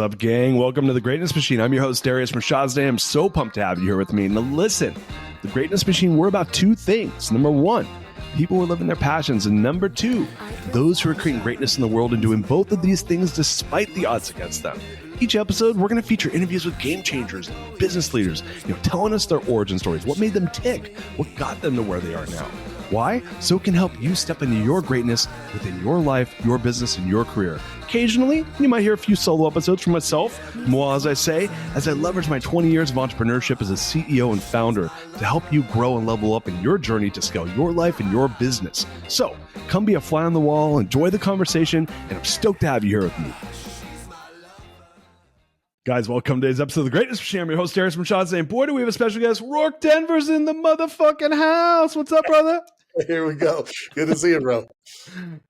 What's up, gang? Welcome to the Greatness Machine. I'm your host, Darius and Rorke. I'm so pumped to have you here with me. Now, listen, the Greatness Machine, we're about two things. Number one, people who are living their passions. And number two, those who are creating greatness in the world and doing both of these things despite the odds against them. Each episode, we're going to feature interviews with game changers, business leaders, telling us their origin stories, what made them tick, what got them to where they are now. Why? So it can help you step into your greatness within your life, your business, and your career. Occasionally, you might hear a few solo episodes from myself, moi, as I leverage my 20 years of entrepreneurship as a CEO and founder to help you grow and level up in your journey to scale your life and your business. So come be a fly on the wall, enjoy the conversation, and I'm stoked to have you here with me. Guys, welcome to today's episode of The Greatness Machine. I'm your host, Darius and Rorke, and boy, do we have a special guest. Rorke Denver's in the motherfucking house. What's up, brother? Here we go. Good to see you, bro.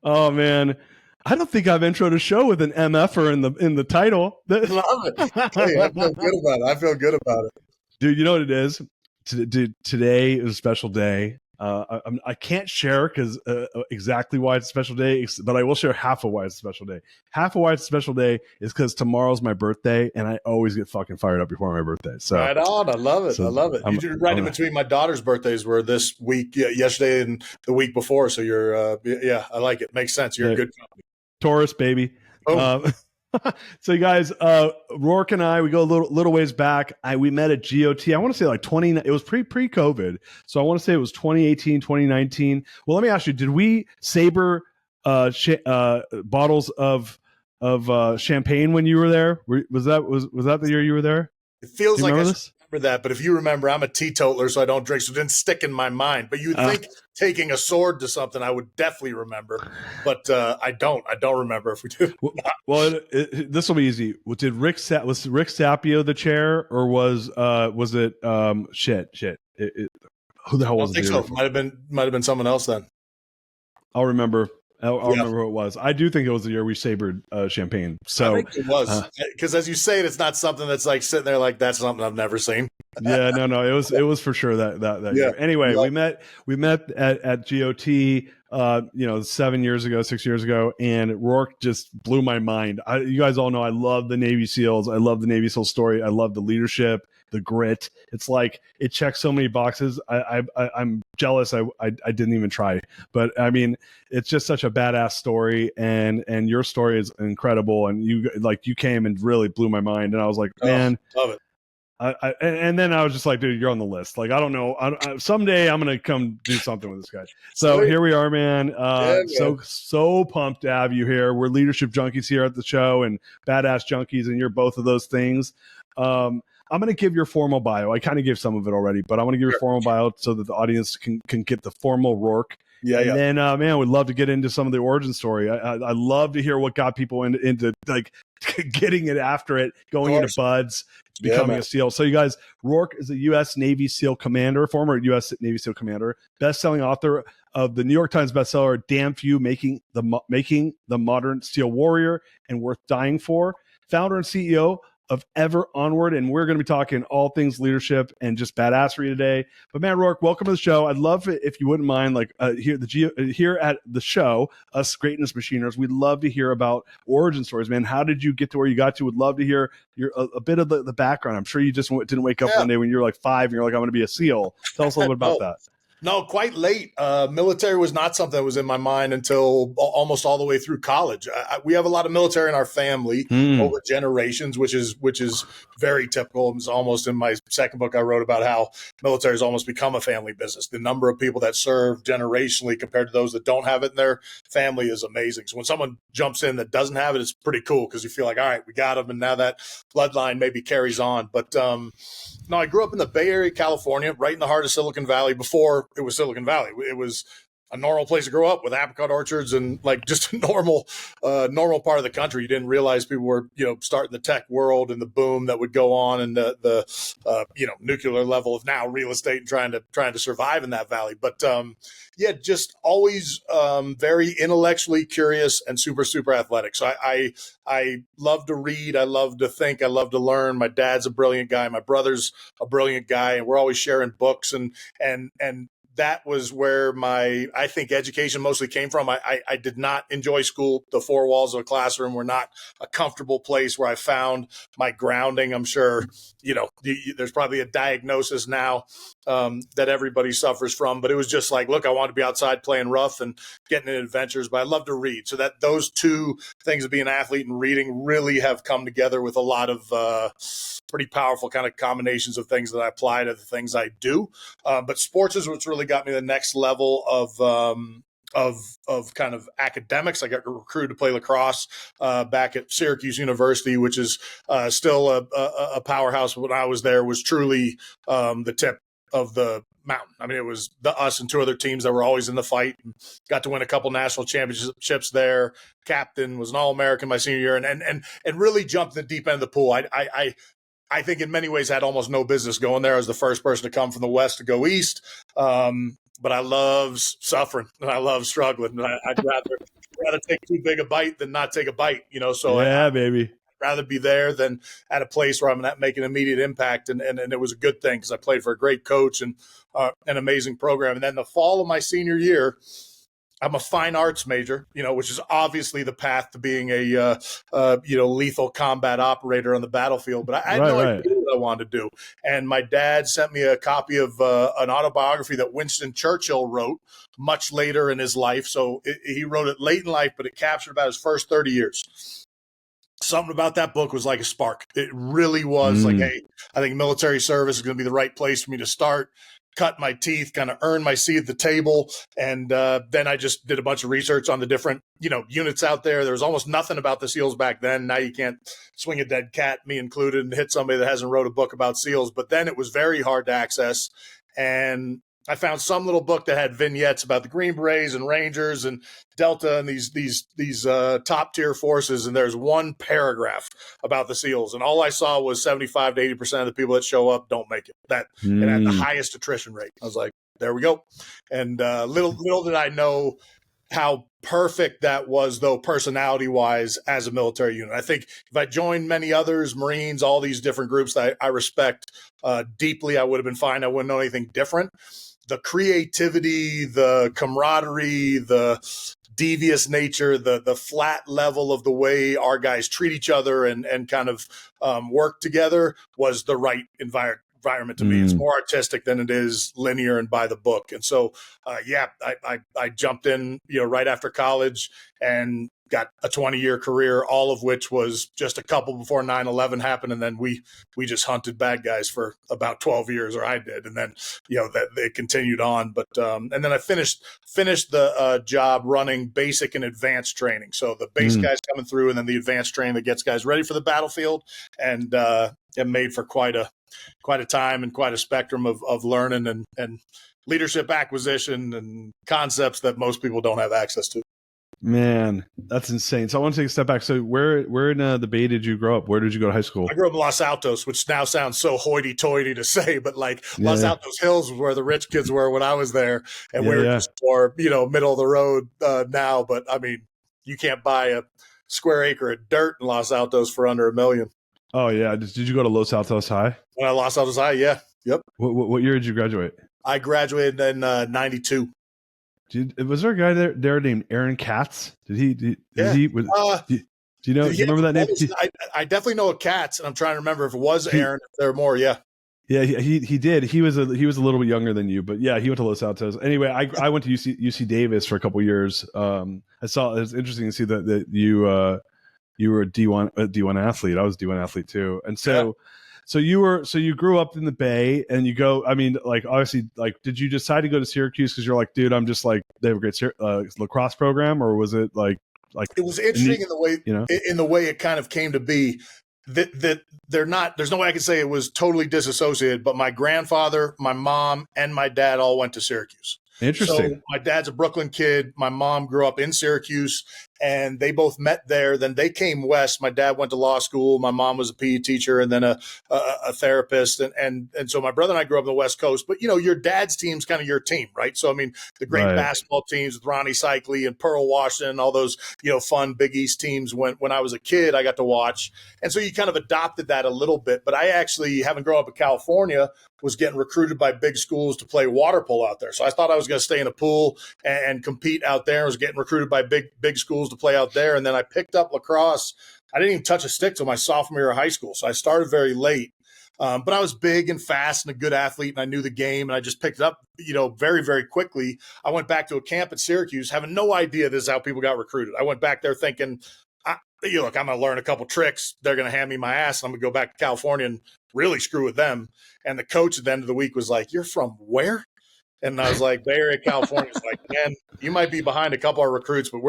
Oh, man. I don't think I've introed a show with an MFer in the title. Love it. Hey, I feel good about it. Dude, you know what it is? Today is a special day. I can't share because exactly why it's a special day, but I will share half of why it's a special day. Half of why it's a special day is because tomorrow's my birthday, and I always get fucking fired up before my birthday. So right on, I love it. You're right in between my daughter's birthdays were this week, yesterday and the week before. So you're, I like it. Makes sense. You're a good company. Taurus, baby. Oh. So you guys, Rorke and I, we go a little ways back. We met at GOT. I want to say like it was pre-COVID. So I want to say it was 2018, 2019. Well, let me ask you, did we saber bottles of champagne when you were there? Was that the year you were there? It feels like I remember that, but if you remember, I'm a teetotaler, so I don't drink, so it didn't stick in my mind. But you'd think taking a sword to something, I would definitely remember, but I don't remember if we do. Well, this will be easy. Was Rick Sapio the chair, or was it shit? Who the hell was it? I think so. Might have been someone else then. I'll remember. I'll remember who it was. I do think it was the year we sabered champagne. So I think it was, because as you say it, it's not something that's like sitting there like that's something I've never seen. Yeah, no, it was for sure that year. Anyway, we met at GOT, 6 years ago, and Rorke just blew my mind. You guys all know I love the Navy SEALs. I love the Navy SEAL story. I love the leadership, the grit. It's like it checks so many boxes. I'm jealous. I didn't even try, but I mean, it's just such a badass story, and your story is incredible. And you came and really blew my mind, and I was like, man, love it. And then I was just like, dude, you're on the list. Like, I don't know. Someday I'm going to come do something with this guy. So here we are, man. So pumped to have you here. We're leadership junkies here at the show and badass junkies, and you're both of those things. I'm going to give your formal bio. I kind of gave some of it already, but I want to give your formal bio so that the audience can get the formal Rorke. And then, man, we'd love to get into some of the origin story. I love to hear what got people into like getting it after it, going into buds, becoming a SEAL. So you guys, Rorke is a U.S. Navy SEAL commander, former U.S. Navy SEAL commander, best-selling author of the New York Times bestseller "Damn Few: Making the Modern SEAL Warrior and Worth Dying For," founder and CEO of Ever Onward, and we're going to be talking all things leadership and just badassery today. But man, Rorke, welcome to the show. I'd love it if you wouldn't mind, like here at the show, us Greatness Machiners, we'd love to hear about origin stories, man. How did you get to where you got to? Would love to hear a bit of the background. I'm sure you just didn't wake up one day when you were like 5 and you're like, I'm going to be a SEAL. Tell us a little bit about that. No, quite late. Military was not something that was in my mind until almost all the way through college. We have a lot of military in our family over generations, which is very typical. It's almost in my second book I wrote about how military has almost become a family business. The number of people that serve generationally compared to those that don't have it in their family is amazing. So when someone jumps in that doesn't have it, it's pretty cool because you feel like, all right, we got them, and now that bloodline maybe carries on. But no, I grew up in the Bay Area, California, right in the heart of Silicon Valley before it was Silicon Valley. It was a normal place to grow up with apricot orchards and like just a normal part of the country. You didn't realize people were, starting the tech world and the boom that would go on and the nuclear level of now real estate and trying to survive in that valley. But just always very intellectually curious and super, super athletic. So I love to read. I love to think. I love to learn. My dad's a brilliant guy. My brother's a brilliant guy, and we're always sharing books and that was where I think education mostly came from. I did not enjoy school. The four walls of a classroom were not a comfortable place where I found my grounding. I'm sure, there's probably a diagnosis now that everybody suffers from, but it was just like, look, I want to be outside playing rough and getting in adventures, but I love to read. So that those two things of being an athlete and reading really have come together with a lot of pretty powerful kind of combinations of things that I apply to the things I do. But sports is what's really got me to the next level of kind of academics. I got recruited to play lacrosse back at Syracuse University, which is still a powerhouse. When I was there, was truly the tip of the mountain. I mean, it was us and two other teams that were always in the fight. Got to win a couple national championships there. Captain, was an All-American my senior year, and really jumped in the deep end of the pool. I think in many ways had almost no business going there. I was the first person to come from the West to go East. But I love suffering and I love struggling. And I'd rather take too big a bite than not take a bite, So yeah, baby. I'd rather be there than at a place where I'm not making an immediate impact. And it was a good thing because I played for a great coach and an amazing program. And then the fall of my senior year, I'm a fine arts major, which is obviously the path to being a, lethal combat operator on the battlefield. But I had no idea what I wanted to do. And my dad sent me a copy of an autobiography that Winston Churchill wrote much later in his life. So he wrote it late in life, but it captured about his first 30 years. Something about that book was like a spark. It really was like, hey, I think military service is going to be the right place for me to start. Cut my teeth, kind of earn my seat at the table. And then I just did a bunch of research on the different, units out there. There was almost nothing about the SEALs back then. Now you can't swing a dead cat, me included, and hit somebody that hasn't wrote a book about SEALs. But then it was very hard to access. And I found some little book that had vignettes about the Green Berets and Rangers and Delta and these top tier forces. And there's one paragraph about the SEALs. And all I saw was 75 to 80% of the people that show up don't make it. And at the highest attrition rate. I was like, there we go. And little did I know how perfect that was, though, personality wise, as a military unit. I think if I joined many others, Marines, all these different groups that I respect deeply, I would have been fine. I wouldn't know anything different. The creativity, the camaraderie, the devious nature, the flat level of the way our guys treat each other and kind of work together was the right environment to me. It's more artistic than it is linear and by the book. And so, I jumped in, right after college and got a 20-year career, all of which was just a couple before 9/11 happened. And then we just hunted bad guys for about 12 years, or I did. And then, that it continued on. But, and then I finished the job running basic and advanced training. So the base guys coming through and then the advanced training that gets guys ready for the battlefield, and it made for quite a time and quite a spectrum of learning and leadership acquisition and concepts that most people don't have access to. Man, that's insane. So I want to take a step back. So where in the Bay did you grow up? Where did you go to high school? I grew up in Los Altos, which now sounds so hoity-toity to say, but Los Altos Hills was where the rich kids were when I was there, and we were just more, middle of the road now. But I mean, you can't buy a square acre of dirt in Los Altos for under $1 million. Oh yeah, did you go to Los Altos High? Los Altos High, yeah, yep. What year did you graduate? I graduated in 92. Was there a guy there named Aaron Katz? Do you remember that name? I definitely know a Katz, and I'm trying to remember if it was Aaron. If there are more, yeah. Yeah, he did. He was a little bit younger than you, but yeah, he went to Los Altos. Anyway, I went to UC Davis for a couple years. I saw it was interesting to see that you were a D1 athlete. I was a D1 athlete too, and so. Yeah. So you grew up in the Bay, and you go. I mean, obviously, did you decide to go to Syracuse because you're like, dude, I'm just they have a great lacrosse program, or was it like? It was interesting in the way in the way it kind of came to be. That they're not. There's no way I can say it was totally disassociated. But my grandfather, my mom, and my dad all went to Syracuse. Interesting. So my dad's a Brooklyn kid. My mom grew up in Syracuse, and they both met there. Then they came west. My dad went to law school. My mom was a PE teacher and then a therapist. And so my brother and I grew up on the West Coast. But, your dad's team's kind of your team, right? So, I mean, the great basketball teams with Ronnie Cycli and Pearl Washington, all those, fun Big East teams when I was a kid, I got to watch. And so you kind of adopted that a little bit. But I actually, having grown up in California, was getting recruited by big schools to play water polo out there. So I thought I was going to stay in a pool and compete out there. I was getting recruited by big schools to play out there. And then I picked up lacrosse. I didn't even touch a stick till my sophomore year of high school. So I started very late. But I was big and fast and a good athlete, and I knew the game, and I just picked it up, very, very quickly. I went back to a camp at Syracuse, having no idea this is how people got recruited. I went back there thinking, look, I'm going to learn a couple tricks. They're going to hand me my ass, and I'm going to go back to California and really screw with them. And the coach at the end of the week was like, "You're from where?" And I was like, "Bay Area, California." He's like, "Man, you might be behind a couple of recruits, but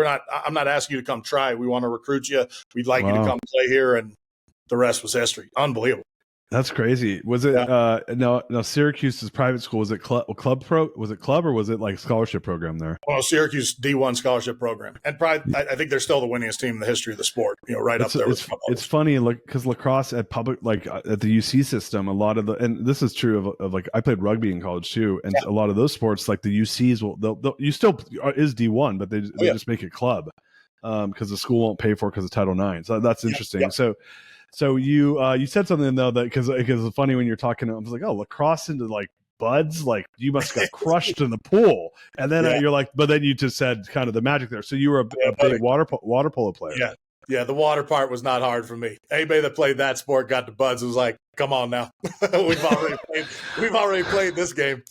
I'm not asking you to come try. We want to recruit you. We'd like you to come play here." And the rest was history. Unbelievable. That's crazy. Was it no Syracuse's private school? Was it club or was it like scholarship program there? Well, Syracuse D1 scholarship program, and probably I think they're still the winningest team in the history of the sport. Up there. It's funny, because lacrosse at public, like at the UC system, a lot of and this is true of like I played rugby in college too, and a lot of those sports, like the UCs will you still is D1, but they just make it club because the school won't pay for it because of Title IX. So that's interesting. So you said something though that because it's funny when you're talking, I was like, oh, lacrosse into like buds, like you must have got crushed in the pool, and then you're like, but then you just said kind of the magic there. So you were a big water polo player. Yeah. The water part was not hard for me. Anybody that played that sport got the buds. It was like, come on now, we've already played this game.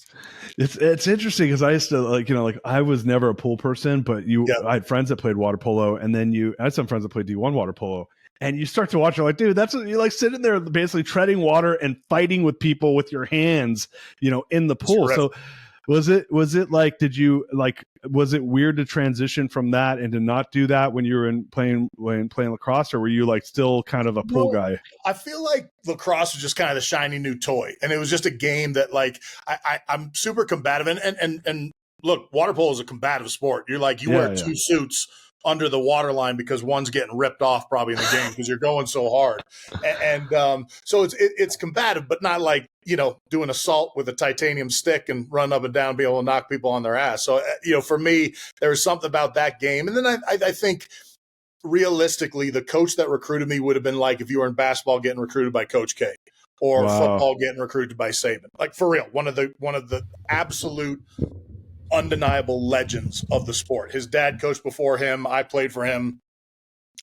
It's interesting because I used to I was never a pool person, but I had friends that played water polo, and then I had some friends that played D1 water polo. And you start to watch, you're like, dude, you're like sitting there basically treading water and fighting with people with your hands, in the pool. So was it like, was it weird to transition from that and to not do that when you were playing lacrosse, or were you like still kind of a pool guy? I feel like lacrosse was just kind of the shiny new toy. And it was just a game that like, I'm super combative and look, water polo is a combative sport. You're like, you wear two suits under the water line because one's getting ripped off probably in the game because you're going so hard. And so it's combative, but not like, doing assault with a titanium stick and run up and down, be able to knock people on their ass. So, for me, there was something about that game. And then I think realistically, the coach that recruited me would have been like if you were in basketball getting recruited by Coach K or football getting recruited by Saban. Like for real, one of the absolute undeniable legends of the sport. His dad coached before him. I played for him.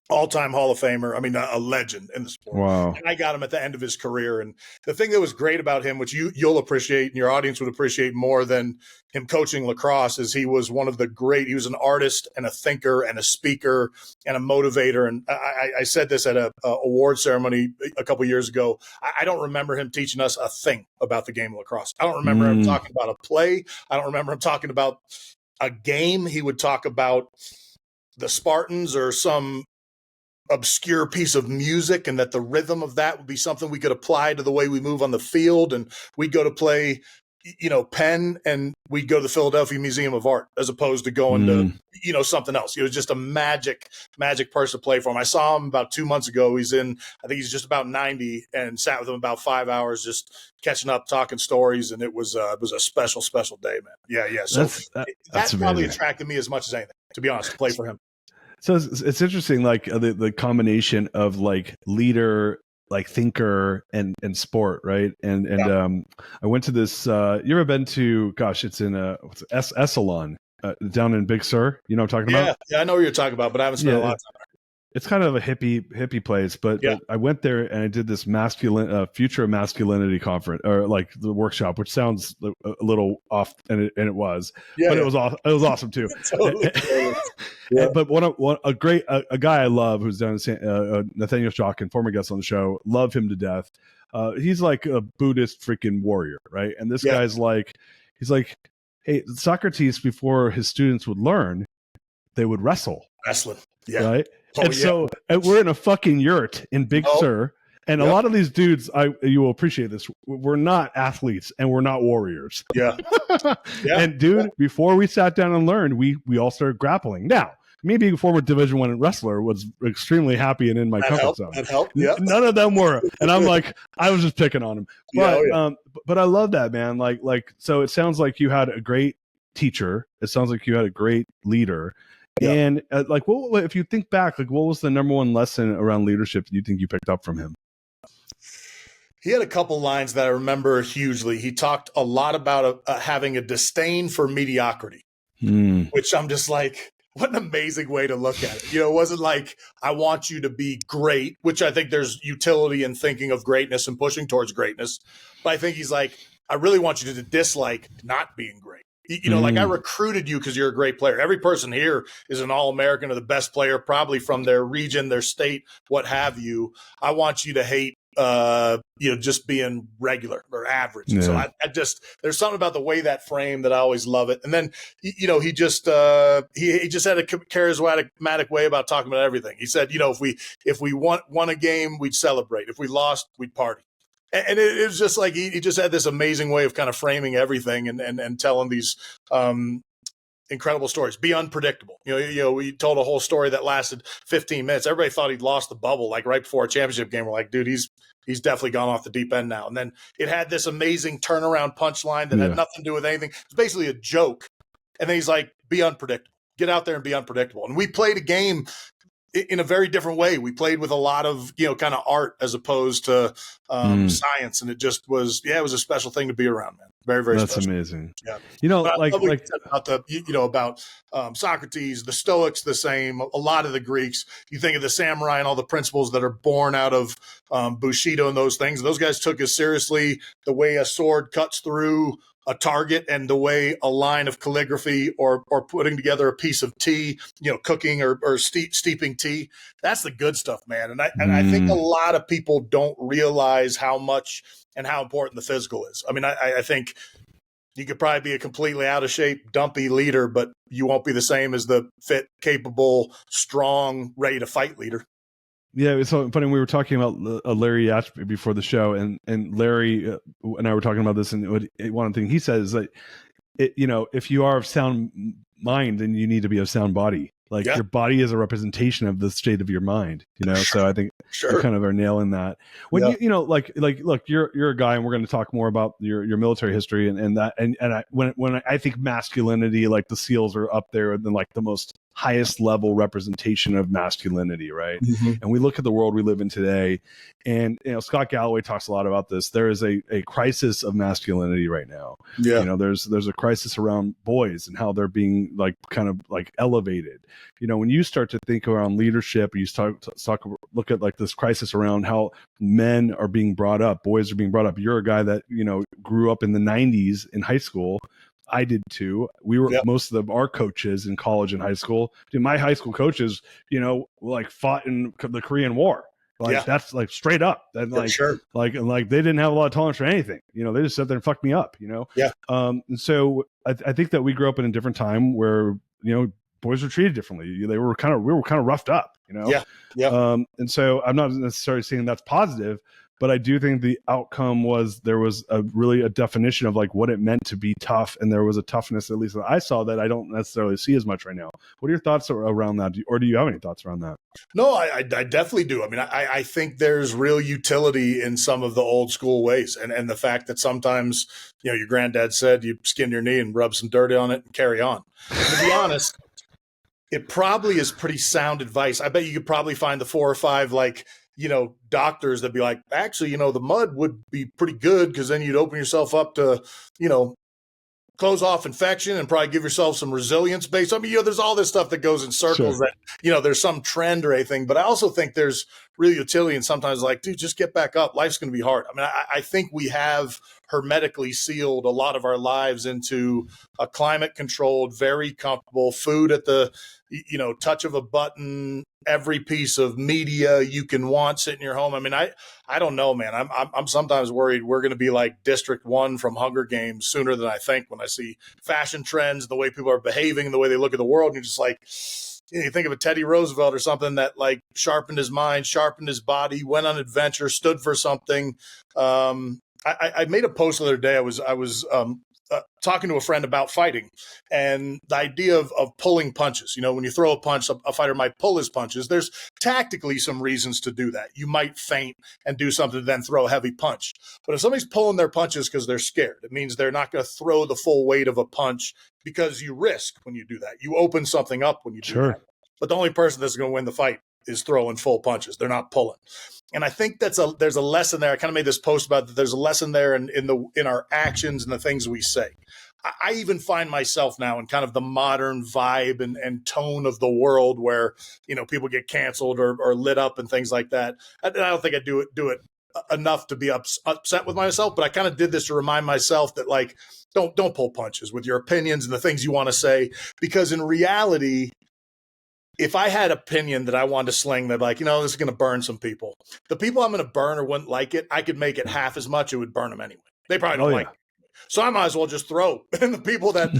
All-time Hall of Famer. I mean, a legend in the sport. Wow. And I got him at the end of his career. And the thing that was great about him, which you'll appreciate and your audience would appreciate more than him coaching lacrosse, is he was he was an artist and a thinker and a speaker and a motivator. And I said this at a award ceremony a couple years ago. I don't remember him teaching us a thing about the game of lacrosse. I don't remember him talking about a play. I don't remember him talking about a game. He would talk about the Spartans or some obscure piece of music, and that the rhythm of that would be something we could apply to the way we move on the field. And we'd go to play, Penn, and we'd go to the Philadelphia Museum of Art as opposed to going to, something else. It was just a magic person to play for him. I saw him about 2 months ago. I think he's just about 90, and sat with him about 5 hours, just catching up, talking stories. And it was a special, special day, man. Yeah. So that's probably attracted me as much as anything, to be honest, to play for him. So it's interesting, like the combination of like leader, like thinker, and sport, right? And I went to this. You ever been to? Gosh, it's in Esalen down in Big Sur. You know what I'm talking about? Yeah, I know what you're talking about, but I haven't spent a lot of time. It's kind of a hippie place, but I went there and I did this future of masculinity conference, or like the workshop, which sounds a little off, and it was, but it was awesome too. Totally. But a guy I love who's down in Nathaniel Jockin, former guest on the show, love him to death. He's like a Buddhist freaking warrior, right? And this guy's like, he's like, hey, Socrates, before his students would learn, they would wrestling, right? So we're in a fucking yurt in Big Sur, and a lot of these dudes, you will appreciate this, we're not athletes and we're not warriors. And dude, before we sat down and learned, we all started grappling. Now, me being a former Division I wrestler was extremely happy and in my comfort zone. That helped. Yeah. None of them were, and I'm like, I was just picking on him. But but I love that, man. Like so, it sounds like you had a great teacher. It sounds like you had a great leader. Yeah. And like, what if you think back? Like, what was the number one lesson around leadership that you think you picked up from him? He had a couple lines that I remember hugely. He talked a lot about having a disdain for mediocrity, which I'm just like, what an amazing way to look at it. It wasn't like, I want you to be great, which I think there's utility in thinking of greatness and pushing towards greatness. But I think he's like, I really want you to dislike not being great. Like I recruited you because you're a great player. Every person here is an All-American or the best player, probably from their region, their state, what have you. I want you to hate just being regular or average. Yeah. So I just, there's something about the way that frame that I always love it. And then, he just had a charismatic way about talking about everything. He said, if we won a game, we'd celebrate. If we lost, we'd party. And it was just like, he just had this amazing way of kind of framing everything and telling these, incredible stories. Be unpredictable. We told a whole story that lasted 15 minutes. Everybody thought he'd lost the bubble, like right before a championship game. We're like, dude, he's definitely gone off the deep end now. And then it had this amazing turnaround punchline that had nothing to do with anything. It's basically a joke. And then he's like, be unpredictable. Get out there and be unpredictable. And we played a game in a very different way. We played with a lot of, kind of art as opposed to science. And it just was, it was a special thing to be around, man. Very, very That's special. Amazing. Yeah. About Socrates, the Stoics, the same, a lot of the Greeks. You think of the samurai and all the principles that are born out of Bushido and those things. Those guys took as seriously the way a sword cuts through a target and the way a line of calligraphy or putting together a piece of tea, cooking or steeping tea. That's the good stuff, man. And I think a lot of people don't realize how much and how important the physical is. I mean, I think you could probably be a completely out of shape, dumpy leader, but you won't be the same as the fit, capable, strong, ready to fight leader. Yeah, it's so funny. We were talking about Larry Ashby before the show, and Larry and I were talking about this, and one thing he says is that, if you are of sound mind, then you need to be of sound body. Like your body is a representation of the state of your mind, So I think you kind of are nailing that. When look, you're a guy, and we're going to talk more about your military history and that. And when I think masculinity, like the SEALs are up there and like the most highest level representation of masculinity, right? Mm-hmm. And we look at the world we live in today, and Scott Galloway talks a lot about this. There is a crisis of masculinity right now. Yeah, there's a crisis around boys and how they're being kind of elevated. When you start to think around leadership, you look at like this crisis around how men are being brought up, boys are being brought up. You're a guy that grew up in the 90s in high school. I did too. We were most of our coaches in college and high school. Dude, my high school coaches, fought in the Korean War. That's like straight up. And they didn't have a lot of tolerance for anything. They just sat there and fucked me up. Yeah. And so I think that we grew up in a different time where boys were treated differently. We were kind of roughed up. Yeah. Yeah. And so I'm not necessarily saying that's positive, but I do think the outcome was there was a definition of what it meant to be tough. And there was a toughness, at least that I saw, that I don't necessarily see as much right now. What are your thoughts around that? Or do you have any thoughts around that? No, I definitely do. I mean, I think there's real utility in some of the old school ways. And the fact that sometimes, your granddad said you skin your knee and rub some dirt on it and carry on. And to be honest, it probably is pretty sound advice. I bet you could probably find the 4 or 5, doctors that'd be like, actually, the mud would be pretty good because then you'd open yourself up to, close off infection and probably give yourself some resilience based. I mean, there's all this stuff that goes in circles that, there's some trend or anything, but I also think there's real utility and sometimes dude, just get back up. Life's going to be hard. I mean, I think we have hermetically sealed a lot of our lives into a climate controlled, very comfortable food at the, touch of a button, every piece of media you can want sit in your home. I mean, I don't know, man. I'm sometimes worried we're going to be like District 1 from Hunger Games sooner than I think when I see fashion trends, the way people are behaving, the way they look at the world. And you're just like, you think of a Teddy Roosevelt or something that sharpened his mind, sharpened his body, went on adventure, stood for something. I made a post the other day. I was talking to a friend about fighting and the idea of pulling punches. You know, when you throw a punch, a fighter might pull his punches. There's tactically some reasons to do that. You might feint and do something, then throw a heavy punch. But if somebody's pulling their punches because they're scared, it means they're not going to throw the full weight of a punch, because you risk when you do that. You open something up when you do that. But the only person that's going to win the fight is throwing full punches. They're not pulling. And I think there's a lesson there. I kind of made this post about that. There's a lesson there in our actions and the things we say. I even find myself now in kind of the modern vibe and tone of the world where, you know, people get canceled or lit up and things like that. I don't think I do it enough to be upset with myself, but I kind of did this to remind myself that, like, don't pull punches with your opinions and the things you want to say, because in reality, if I had opinion that I wanted to sling, they'd be like, you know, this is going to burn some people. The people I'm going to burn or wouldn't like it, I could make it half as much, it would burn them anyway. They probably don't like it. So I might as well just throw. And the people that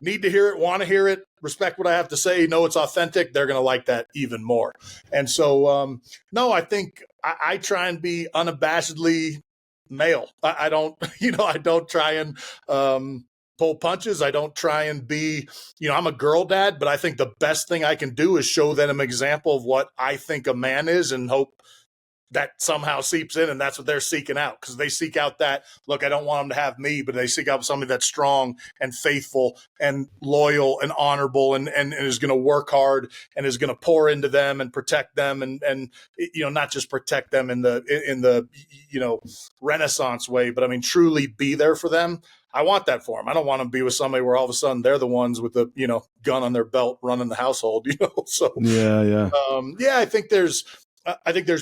need to hear it, want to hear it, respect what I have to say, know it's authentic, they're going to like that even more. And so, no, I think I try and be unabashedly male. I don't, you know, I don't try and pull punches. I don't try and be, you know, I'm a girl dad, but I think the best thing I can do is show them an example of what I think a man is, and hope that somehow seeps in, and that's what they're seeking out, because they seek out that, look, I don't want them to have me, but they seek out somebody that's strong and faithful and loyal and honorable and is going to work hard and is going to pour into them and protect them and you know, not just protect them in the you know, Renaissance way, but I mean truly be there for them. I want that for them. I don't want them to be with somebody where all of a sudden they're the ones with the, you know, gun on their belt running the household, you know. So yeah. I think there's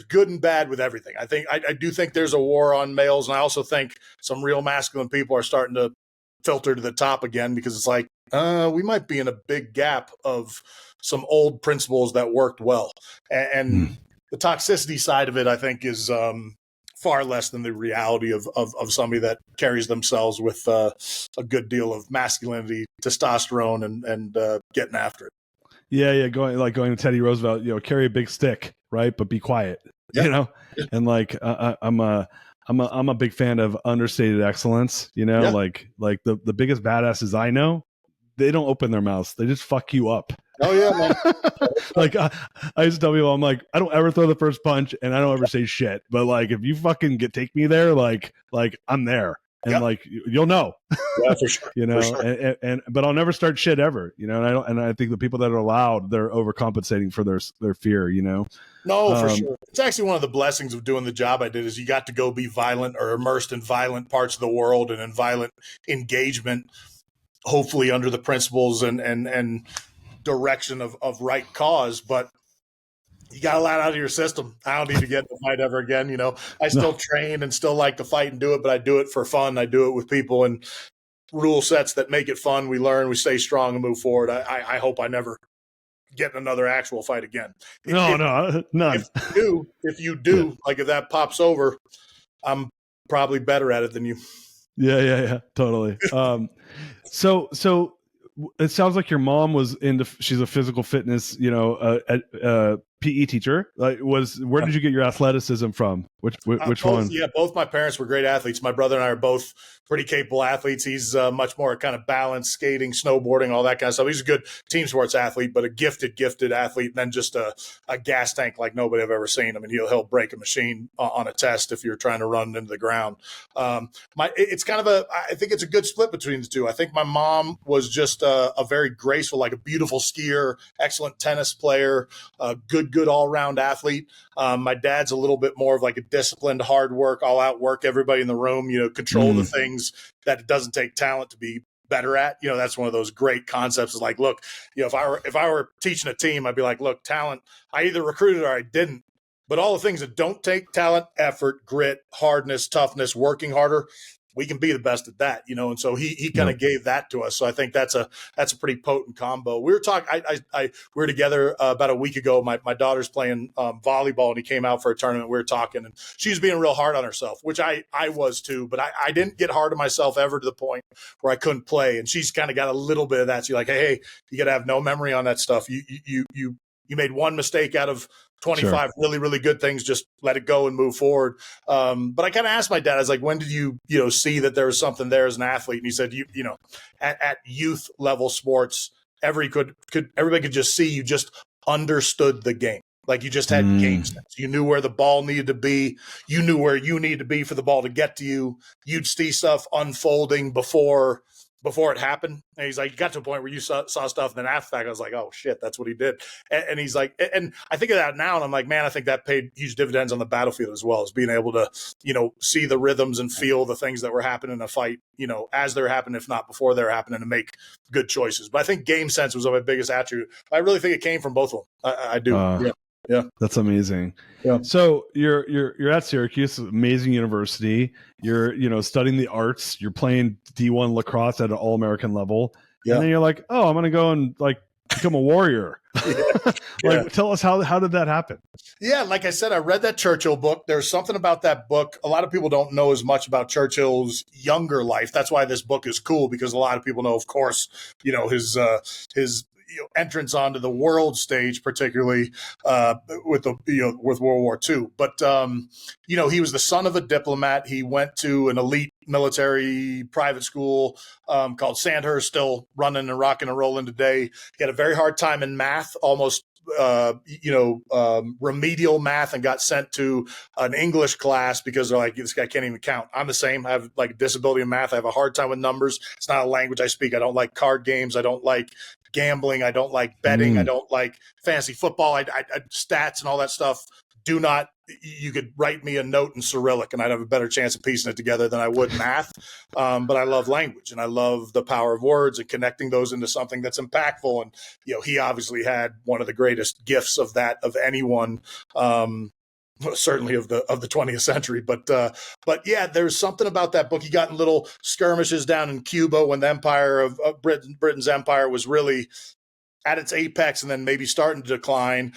good and bad with everything. I do think there's a war on males, and I also think some real masculine people are starting to filter to the top again, because it's like, we might be in a big gap of some old principles that worked well. And the toxicity side of it, I think, is far less than the reality of somebody that carries themselves with a good deal of masculinity, testosterone, and getting after it. Yeah. Going to Teddy Roosevelt, you know, carry a big stick, right? But be quiet, you know? And like, I'm a big fan of understated excellence, you know, like the biggest badasses I know, they don't open their mouths. They just fuck you up. Oh yeah, man. Like I used to tell people, I'm like, I don't ever throw the first punch and I don't ever say shit, but like, if you fucking take me there, like I'm there. And like, you'll know, yeah, for sure. You know, sure. but I'll never start shit ever, you know, and I think the people that are loud, they're overcompensating for their fear, you know? No, for sure. It's actually one of the blessings of doing the job I did, is you got to go be violent or immersed in violent parts of the world and in violent engagement, hopefully under the principles and direction of right cause. But you got a lot out of your system. I don't need to get in a fight ever again. You know, I still train and still like to fight and do it, but I do it for fun. I do it with people and rule sets that make it fun. We learn, we stay strong and move forward. I hope I never get in another actual fight again. No, none. If you do, like if that pops over, I'm probably better at it than you. Yeah, totally. So it sounds like your mom was she's a physical fitness, you know, PE teacher. Like, where did you get your athleticism from? Which one? Yeah, both my parents were great athletes. My brother and I are both pretty capable athletes. He's much more kind of balance, skating, snowboarding, all that kind of stuff. He's a good team sports athlete, but a gifted athlete, and then just a gas tank like nobody I've ever seen. I mean, he'll break a machine on a test if you're trying to run into the ground. It's kind of I think it's a good split between the two. I think my mom was just a very graceful, like a beautiful skier, excellent tennis player, good all-around athlete. My dad's a little bit more of like a disciplined, hard work, all out work everybody in the room, you know, control the things that it doesn't take talent to be better at. You know, that's one of those great concepts, is like, look, you know, if I were teaching a team, I'd be like, look, talent, I either recruited or I didn't, but all the things that don't take talent, effort, grit, hardness, toughness, working harder, we can be the best at that, you know? And so he kind of gave that to us. So I think that's a pretty potent combo. We were talking, we were together about a week ago. My daughter's playing volleyball, and he came out for a tournament. We were talking, and she's being real hard on herself, which I was too, but I didn't get hard on myself ever to the point where I couldn't play. And she's kind of got a little bit of that. So you're like, hey, you got to have no memory on that stuff. You you made one mistake out of 25 really, really good things, just let it go and move forward. But I kind of asked my dad, I was like, when did you see that there was something there as an athlete? And he said, at youth level sports, everybody could just see you just understood the game. Like you just had game sense. You knew where the ball needed to be. You knew where you needed to be for the ball to get to you. You'd see stuff unfolding before it happened. And he's like, you got to a point where you saw stuff. And then after that, I was like, oh shit, that's what he did. And he's like, and I think of that now and I'm like, man, I think that paid huge dividends on the battlefield as well, as being able to, see the rhythms and feel the things that were happening in a fight, as they're happening, if not before they're happening, to make good choices. But I think game sense was my biggest attribute. I really think it came from both of them. I do. Yeah. That's amazing. Yeah. So you're at Syracuse, amazing university. You're studying the arts. You're playing D1 lacrosse at an all-American level. Yeah. And then you're like, oh, I'm going to go and become a warrior. Tell us how did that happen? Yeah, like I said, I read that Churchill book. There's something about that book. A lot of people don't know as much about Churchill's younger life. That's why this book is cool, because a lot of people know, of course, his entrance onto the world stage, particularly with World War II. But he was the son of a diplomat. He went to an elite military private school called Sandhurst, still running and rocking and rolling today. He had a very hard time in math, almost remedial math, and got sent to an English class because they're like, this guy can't even count. I'm the same. I have a disability in math. I have a hard time with numbers. It's not a language I speak. I don't like card games. I don't like gambling. I don't like betting. I don't like fantasy football. I stats and all that stuff. You could write me a note in Cyrillic and I'd have a better chance of piecing it together than I would math. But I love language and I love the power of words and connecting those into something that's impactful. And, he obviously had one of the greatest gifts of that of anyone, certainly of the 20th century. But yeah, there's something about that book. He got in little skirmishes down in Cuba when the empire of Britain's empire was really at its apex and then maybe starting to decline.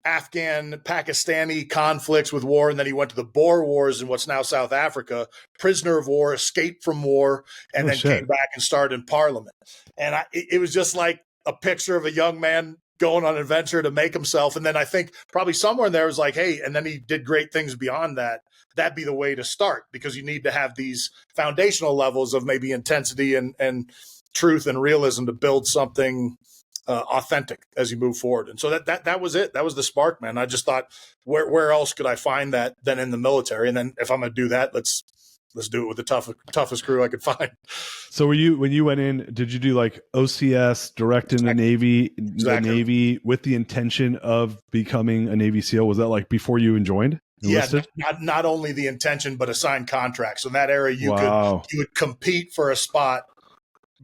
Afghan, Pakistani conflicts with war, and then he went to the Boer Wars in what's now South Africa, prisoner of war, escaped from war, and then came back and started in Parliament. And it was just like a picture of a young man going on an adventure to make himself. And then I think probably somewhere in there was like, hey, and then he did great things beyond that. That'd be the way to start, because you need to have these foundational levels of maybe intensity and truth and realism to build something authentic as you move forward. And so that was it. That was the spark, man. I just thought, where else could I find that than in the military? And then if I'm going to do that, let's do it with the toughest crew I could find. So when you went in, did you do like OCS direct in the Navy, the Navy with the intention of becoming a Navy SEAL? Was that like before you enlisted? Yeah, not only the intention, but a signed contract. So in that era, you would compete for a spot,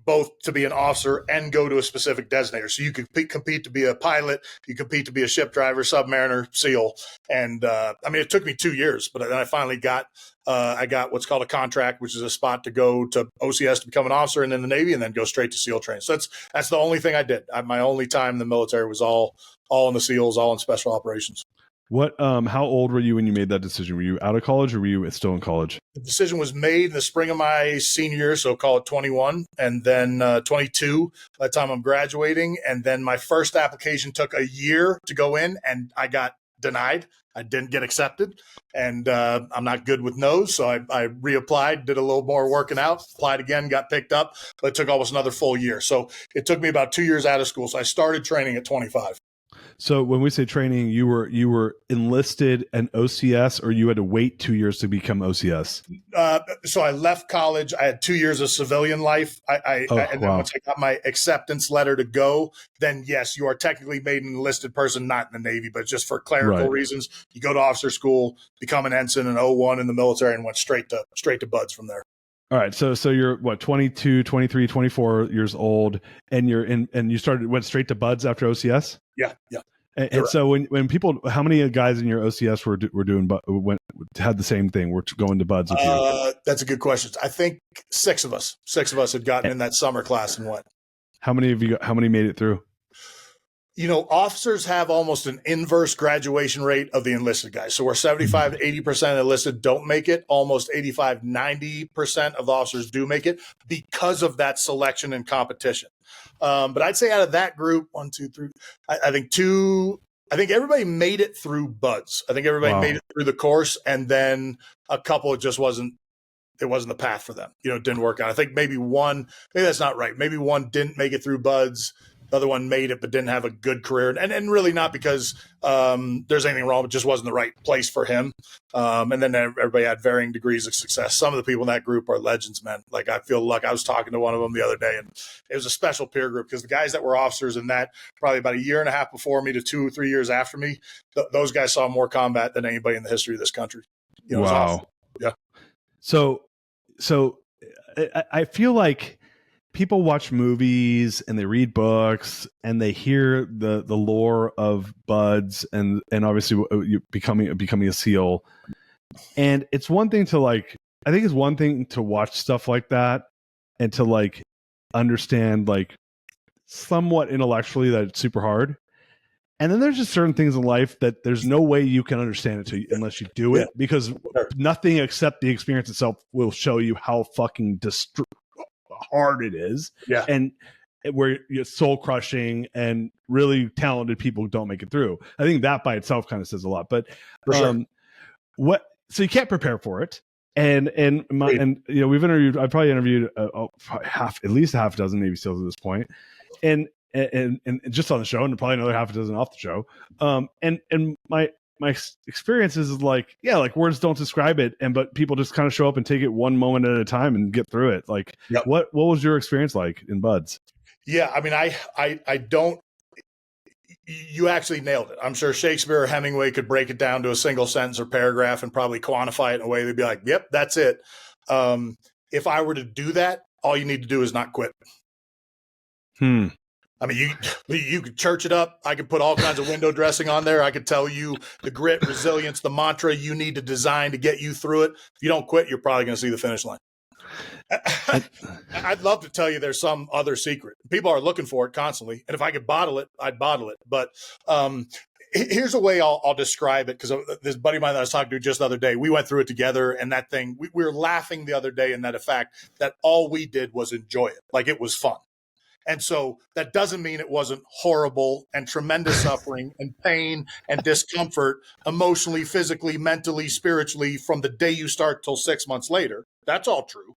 both to be an officer and go to a specific designator. So you could compete to be a pilot, you compete to be a ship driver, submariner, SEAL. And it took me 2 years, but then I finally got what's called a contract, which is a spot to go to OCS to become an officer and in the Navy, and then go straight to SEAL training. So that's the only thing I did. My only time in the military was all in the SEALs, all in special operations. What? How old were you when you made that decision? Were you out of college or were you still in college? The decision was made in the spring of my senior year, so call it 21, and then 22 by the time I'm graduating. And then my first application took a year to go in, and I got denied. I didn't get accepted, and I'm not good with no's, so I reapplied, did a little more working out, applied again, got picked up, but it took almost another full year. So it took me about 2 years out of school. So I started training at 25. So when we say training, you were enlisted in OCS, or you had to wait 2 years to become OCS? So I left college. I had 2 years of civilian life. And then once I got my acceptance letter to go, then yes, you are technically made an enlisted person, not in the Navy, but just for clerical reasons. You go to officer school, become an ensign in 01 in the military, and went straight to buds from there. All right. So you're what, 22, 23, 24 years old, and you went straight to buds after OCS? Yeah. And so when people, how many guys in your OCS had the same thing? Were going to buds with you? That's a good question. I think six of us had gotten in that summer class and went. How many made it through? Officers have almost an inverse graduation rate of the enlisted guys. So where 75 to 80% enlisted don't make it, almost 85, 90% of the officers do make it because of that selection and competition. But I'd say out of that group, 1, 2, 3, I think everybody made it through buds. I think everybody made it through the course, and then a couple, it wasn't the path for them. It didn't work out. I think maybe that's not right. Maybe one didn't make it through buds. The other one made it but didn't have a good career. And really not because there's anything wrong. It just wasn't the right place for him. And then everybody had varying degrees of success. Some of the people in that group are legends, man. Like, I feel like I was talking to one of them the other day, and it was a special peer group because the guys that were officers in that probably about a year and a half before me to 2 or 3 years after me, those guys saw more combat than anybody in the history of this country. Wow. Awesome. Yeah. So I feel like people watch movies and they read books and they hear the lore of buds and obviously you becoming a SEAL. And it's one thing to I think it's one thing to watch stuff like that and to understand somewhat intellectually that it's super hard. And then there's just certain things in life that there's no way you can understand it unless you do it, because nothing except the experience itself will show you how fucking hard it is. Yeah. And where it's soul crushing and really talented people don't make it through. I think that by itself kind of says a lot. But so you can't prepare for it. And we've interviewed, I've probably interviewed at least a half a dozen Navy SEALs at this point. And just on the show, and probably another half a dozen off the show. And my experience is words don't describe it, but people just kind of show up and take it one moment at a time and get through it. What was your experience like in buds? Yeah, I mean, I don't. You actually nailed it. I'm sure Shakespeare or Hemingway could break it down to a single sentence or paragraph and probably quantify it in a way they'd be like, "Yep, that's it." If I were to do that, all you need to do is not quit. I mean, you could church it up. I could put all kinds of window dressing on there. I could tell you the grit, resilience, the mantra you need to design to get you through it. If you don't quit, you're probably going to see the finish line. I'd love to tell you there's some other secret. People are looking for it constantly. And if I could bottle it, I'd bottle it. But here's a way I'll describe it, because this buddy of mine that I was talking to just the other day, we went through it together, and that thing, we were laughing the other day in that fact that all we did was enjoy it. Like, it was fun. And so that doesn't mean it wasn't horrible and tremendous suffering and pain and discomfort emotionally, physically, mentally, spiritually from the day you start till 6 months later. That's all true.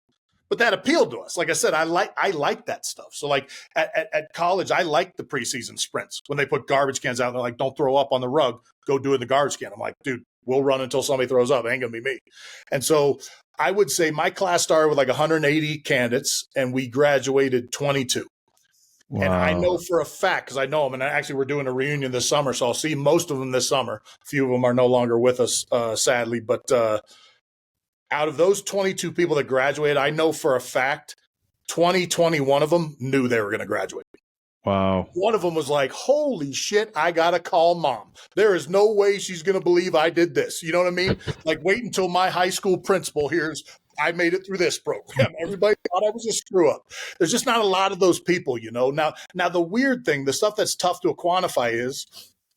But that appealed to us. Like I said, I like that stuff. So at college, I liked the preseason sprints when they put garbage cans out and they're like, "Don't throw up on the rug, go do it in the garbage can." I'm like, dude, we'll run until somebody throws up. It ain't going to be me. And so I would say my class started with 180 candidates and we graduated 22. Wow. And I know for a fact, because I know them, and actually we're doing a reunion this summer, so I'll see most of them this summer. A few of them are no longer with us, sadly. But out of those 22 people that graduated, I know for a fact 21 of them knew they were going to graduate. Wow. One of them was like, "Holy shit, I got to call mom. There is no way she's going to believe I did this." You know what I mean? Like, wait until my high school principal hears I made it through this program. Everybody thought I was a screw up. There's just not a lot of those people, Now the weird thing, the stuff that's tough to quantify is,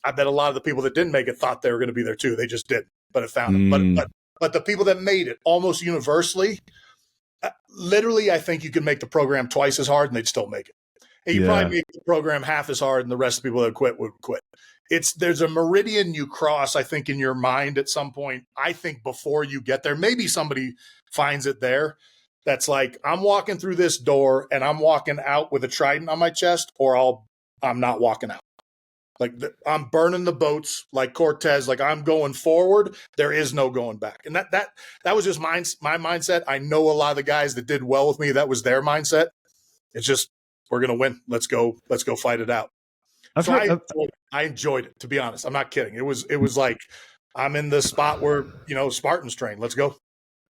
I bet a lot of the people that didn't make it thought they were going to be there too. They just didn't, but it found them. But the people that made it almost universally, literally, I think you could make the program twice as hard and they'd still make it. And you probably make the program half as hard, and the rest of the people that quit would quit. There's a meridian you cross, I think, in your mind at some point. I think before you get there, maybe somebody finds it there. That's like, I'm walking through this door and I'm walking out with a trident on my chest, or I'm not walking out. I'm burning the boats like Cortez. Like, I'm going forward. There is no going back. And that was just my mindset. I know a lot of the guys that did well with me, that was their mindset. It's just, we're going to win. Let's go fight it out. I enjoyed it, to be honest. I'm not kidding. It was like, I'm in the spot where, Spartans train. Let's go.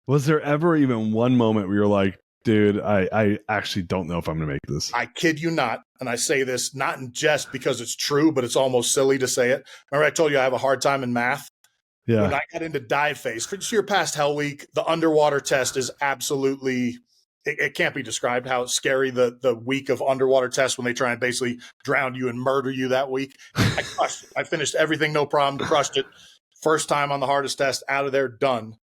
Was there ever even one moment where you're like, dude, I actually don't know if I'm going to make this? I kid you not. And I say this not in jest because it's true, but it's almost silly to say it. Remember I told you I have a hard time in math? Yeah. When I got into dive phase, for your past Hell Week, the underwater test is absolutely it can't be described how scary the week of underwater tests when they try and basically drown you and murder you that week. I crushed it. I finished everything, no problem, crushed it. First time on the hardest test, out of there, done.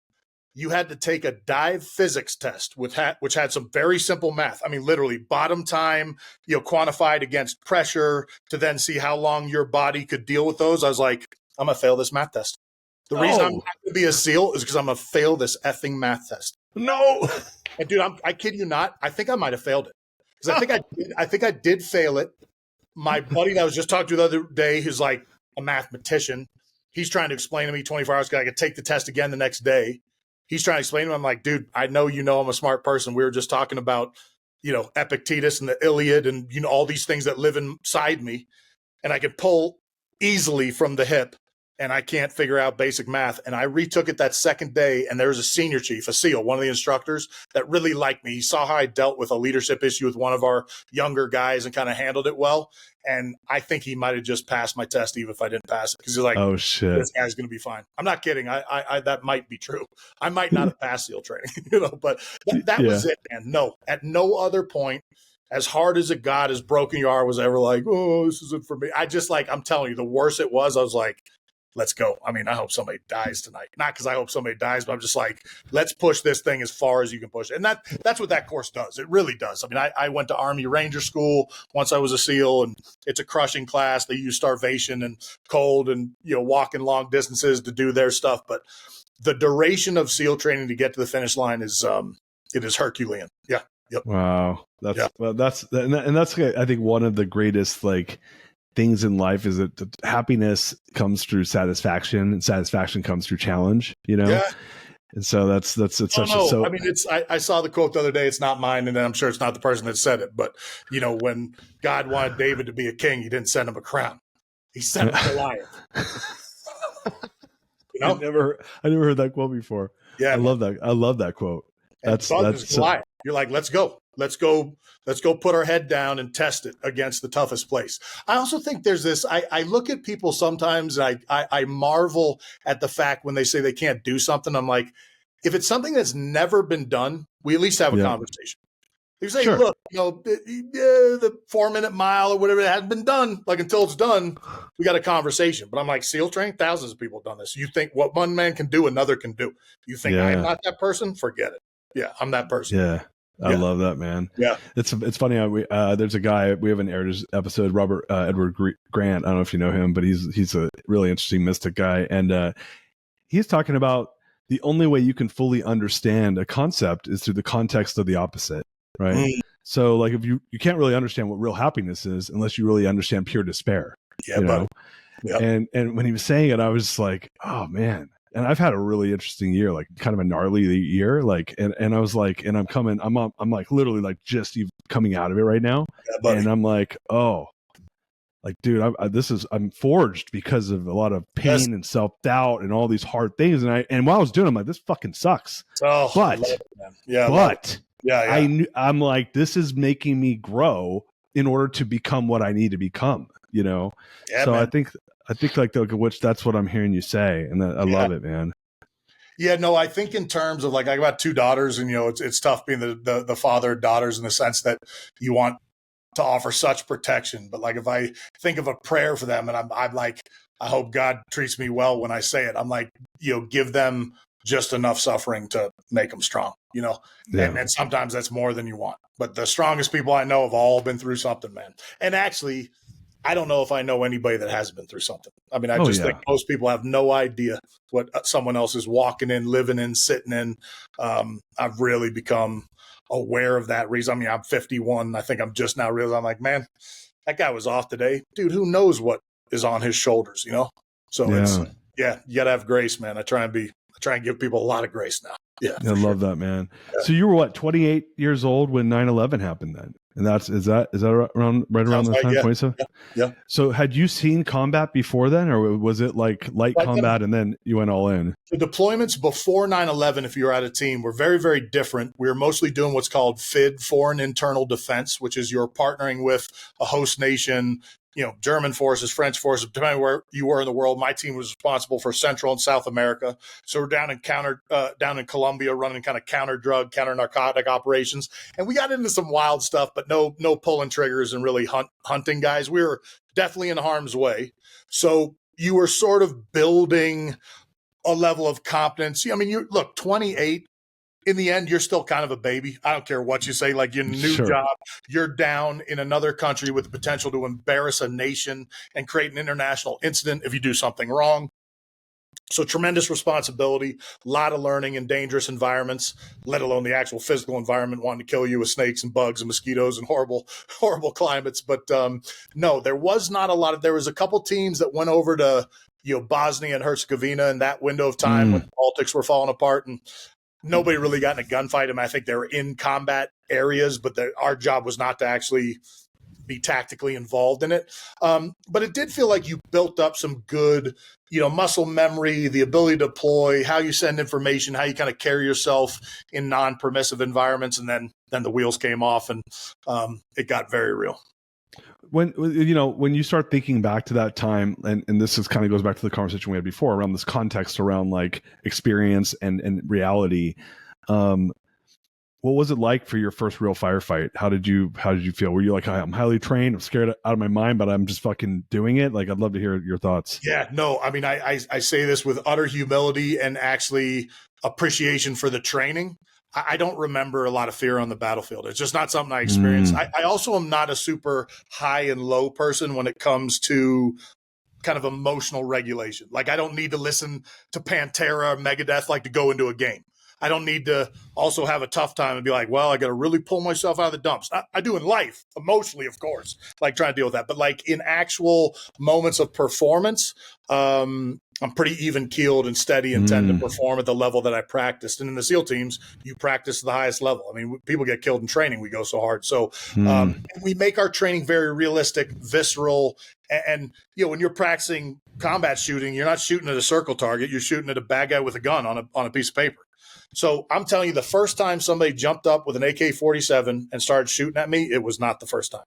You had to take a dive physics test, which had some very simple math. I mean, literally bottom time, quantified against pressure to then see how long your body could deal with those. I was like, I'm going to fail this math test. The reason I'm not going to be a SEAL is because I'm going to fail this effing math test. No. And dude, I kid you not. I think I might have failed it because I think I did fail it. My buddy that I was just talking to the other day, who's like a mathematician, he's trying to explain to me 24 hours ago I could take the test again the next day. He's trying to explain to me. I'm like, dude, I know I'm a smart person. We were just talking about, Epictetus and the Iliad and, all these things that live inside me. And I could pull easily from the hip and I can't figure out basic math. And I retook it that second day. And there was a senior chief, a SEAL, one of the instructors that really liked me. He saw how I dealt with a leadership issue with one of our younger guys and kind of handled it well. And I think he might have just passed my test even if I didn't pass it. Because he's like, oh shit, this guy's going to be fine. I'm not kidding. I that might be true. I might not have passed SEAL training, but that was it, man. No, at no other point, as hard as it got, as broken you are, was ever like, oh, this isn't for me. I'm telling you, the worse it was, I was like, let's go. I mean, I hope somebody dies tonight. Not because I hope somebody dies, but I'm just like, let's push this thing as far as you can push it. And that's what that course does. It really does. I mean, I went to Army Ranger School once I was a SEAL, and it's a crushing class. They use starvation and cold and, walking long distances to do their stuff. But the duration of SEAL training to get to the finish line is, it is Herculean. Yeah. Yep. Wow. That's I think one of the greatest, things in life is that happiness comes through satisfaction and satisfaction comes through challenge, Yeah. And so it's I mean, I saw the quote the other day. It's not mine. And I'm sure it's not the person that said it, but when God wanted David to be a king, he didn't send him a crown. He sent him Goliath. I never heard that quote before. Yeah. I love that quote. That's Goliath. You're like, let's go put our head down and test it against the toughest place. I also think there's this, I look at people sometimes, and I marvel at the fact when they say they can't do something. I'm like, if it's something that's never been done, we at least have a conversation. You say, sure. Look, the 4-minute mile or whatever, it hasn't been done. Until it's done, we got a conversation. But I'm like, SEAL training, thousands of people have done this. You think what one man can do, another can do. You think I'm not that person? Forget it. Yeah, I'm that person. Yeah. I love that, man. Yeah, it's funny. There's a guy, we haven't aired his episode, Robert Edward Grant. I don't know if you know him, but he's a really interesting mystic guy, and he's talking about the only way you can fully understand a concept is through the context of the opposite, right? Mm. So, if you can't really understand what real happiness is unless you really understand pure despair. Yeah, Yep. And when he was saying it, I was just like, oh man. And I've had a really interesting year, kind of a gnarly year. And I was like, and I'm literally just even coming out of it right now. Yeah, and I'm like, oh, dude, I'm forged because of a lot of pain and self-doubt and all these hard things. And while I was doing it, I'm like, this fucking sucks. Oh, but I'm like, this is making me grow in order to become what I need to become, Yeah, so man. I think which that's what I'm hearing you say. And I love it, man. Yeah, no, I think in terms of I got 2 daughters, and it's tough being the father of daughters in the sense that you want to offer such protection. But if I think of a prayer for them, and I'm like, I hope God treats me well when I say it. I'm like, give them just enough suffering to make them strong, Yeah. And sometimes that's more than you want. But the strongest people I know have all been through something, man. And actually, I don't know if I know anybody that hasn't been through something. I mean, I think most people have no idea what someone else is walking in, living in, sitting in. I've really become aware of that reason. I mean, I'm 51. I think I'm just now realizing, I'm like, man, that guy was off today. Dude, who knows what is on his shoulders, So it's, you got to have grace, man. I try and give people a lot of grace now. Yeah. I love that, man. Yeah. So you were 28 years old when 9/11 happened then? And is that around the time? 27? Yeah. So had you seen combat before then, or was it light combat and then you went all in? The deployments before 9/11, if you were at a team, were very, very different. We were mostly doing what's called FID, Foreign Internal Defense, which is you're partnering with a host nation, German forces, French forces, depending where you were in the world. My team was responsible for Central and South America. So we're down in Colombia running kind of counter drug, counter narcotic operations. And we got into some wild stuff, but no pulling triggers and really hunting guys. We were definitely in harm's way. So you were sort of building a level of competence. I mean, look, 28, in the end, you're still kind of a baby. I don't care what you say. Like, your new job, you're down in another country with the potential to embarrass a nation and create an international incident if you do something wrong. So tremendous responsibility, a lot of learning in dangerous environments, let alone the actual physical environment, wanting to kill you with snakes and bugs and mosquitoes and horrible, horrible climates. But no, there was not a lot of, there was a couple teams that went over to, Bosnia and Herzegovina in that window of time when the Baltics were falling apart, and nobody really got in a gunfight. I mean, I think they were in combat areas, but our job was not to actually be tactically involved in it. But it did feel like you built up some good, muscle memory, the ability to deploy, how you send information, how you kind of carry yourself in non-permissive environments. And then the wheels came off, and it got very real. When you start thinking back to that time, and this is kind of goes back to the conversation we had before around this context around like experience and reality. What was it like for your first real firefight? How did you feel? Were you like, I'm highly trained, I'm scared out of my mind, but I'm just fucking doing it? Like, I'd love to hear your thoughts. Yeah, no, I mean, I say this with utter humility and actually appreciation for the training. I don't remember a lot of fear on the battlefield. It's just not something I experienced. I also am not a super high and low person when it comes to kind of emotional regulation. Like, I don't need to listen to Pantera or Megadeth like to go into a game. I don't need to also have a tough time and be like, well, I got to really pull myself out of the dumps. I do in life, emotionally, of course, like trying to deal with that. But like in actual moments of performance, I'm pretty even keeled and steady and tend to perform at the level that I practiced. And in the SEAL teams, you practice at the highest level. I mean, people get killed in training. We go so hard. So we make our training very realistic, visceral. And when you're practicing combat shooting, you're not shooting at a circle target. You're shooting at a bad guy with a gun on a piece of paper. So I'm telling you, the first time somebody jumped up with an AK-47 and started shooting at me, it was not the first time.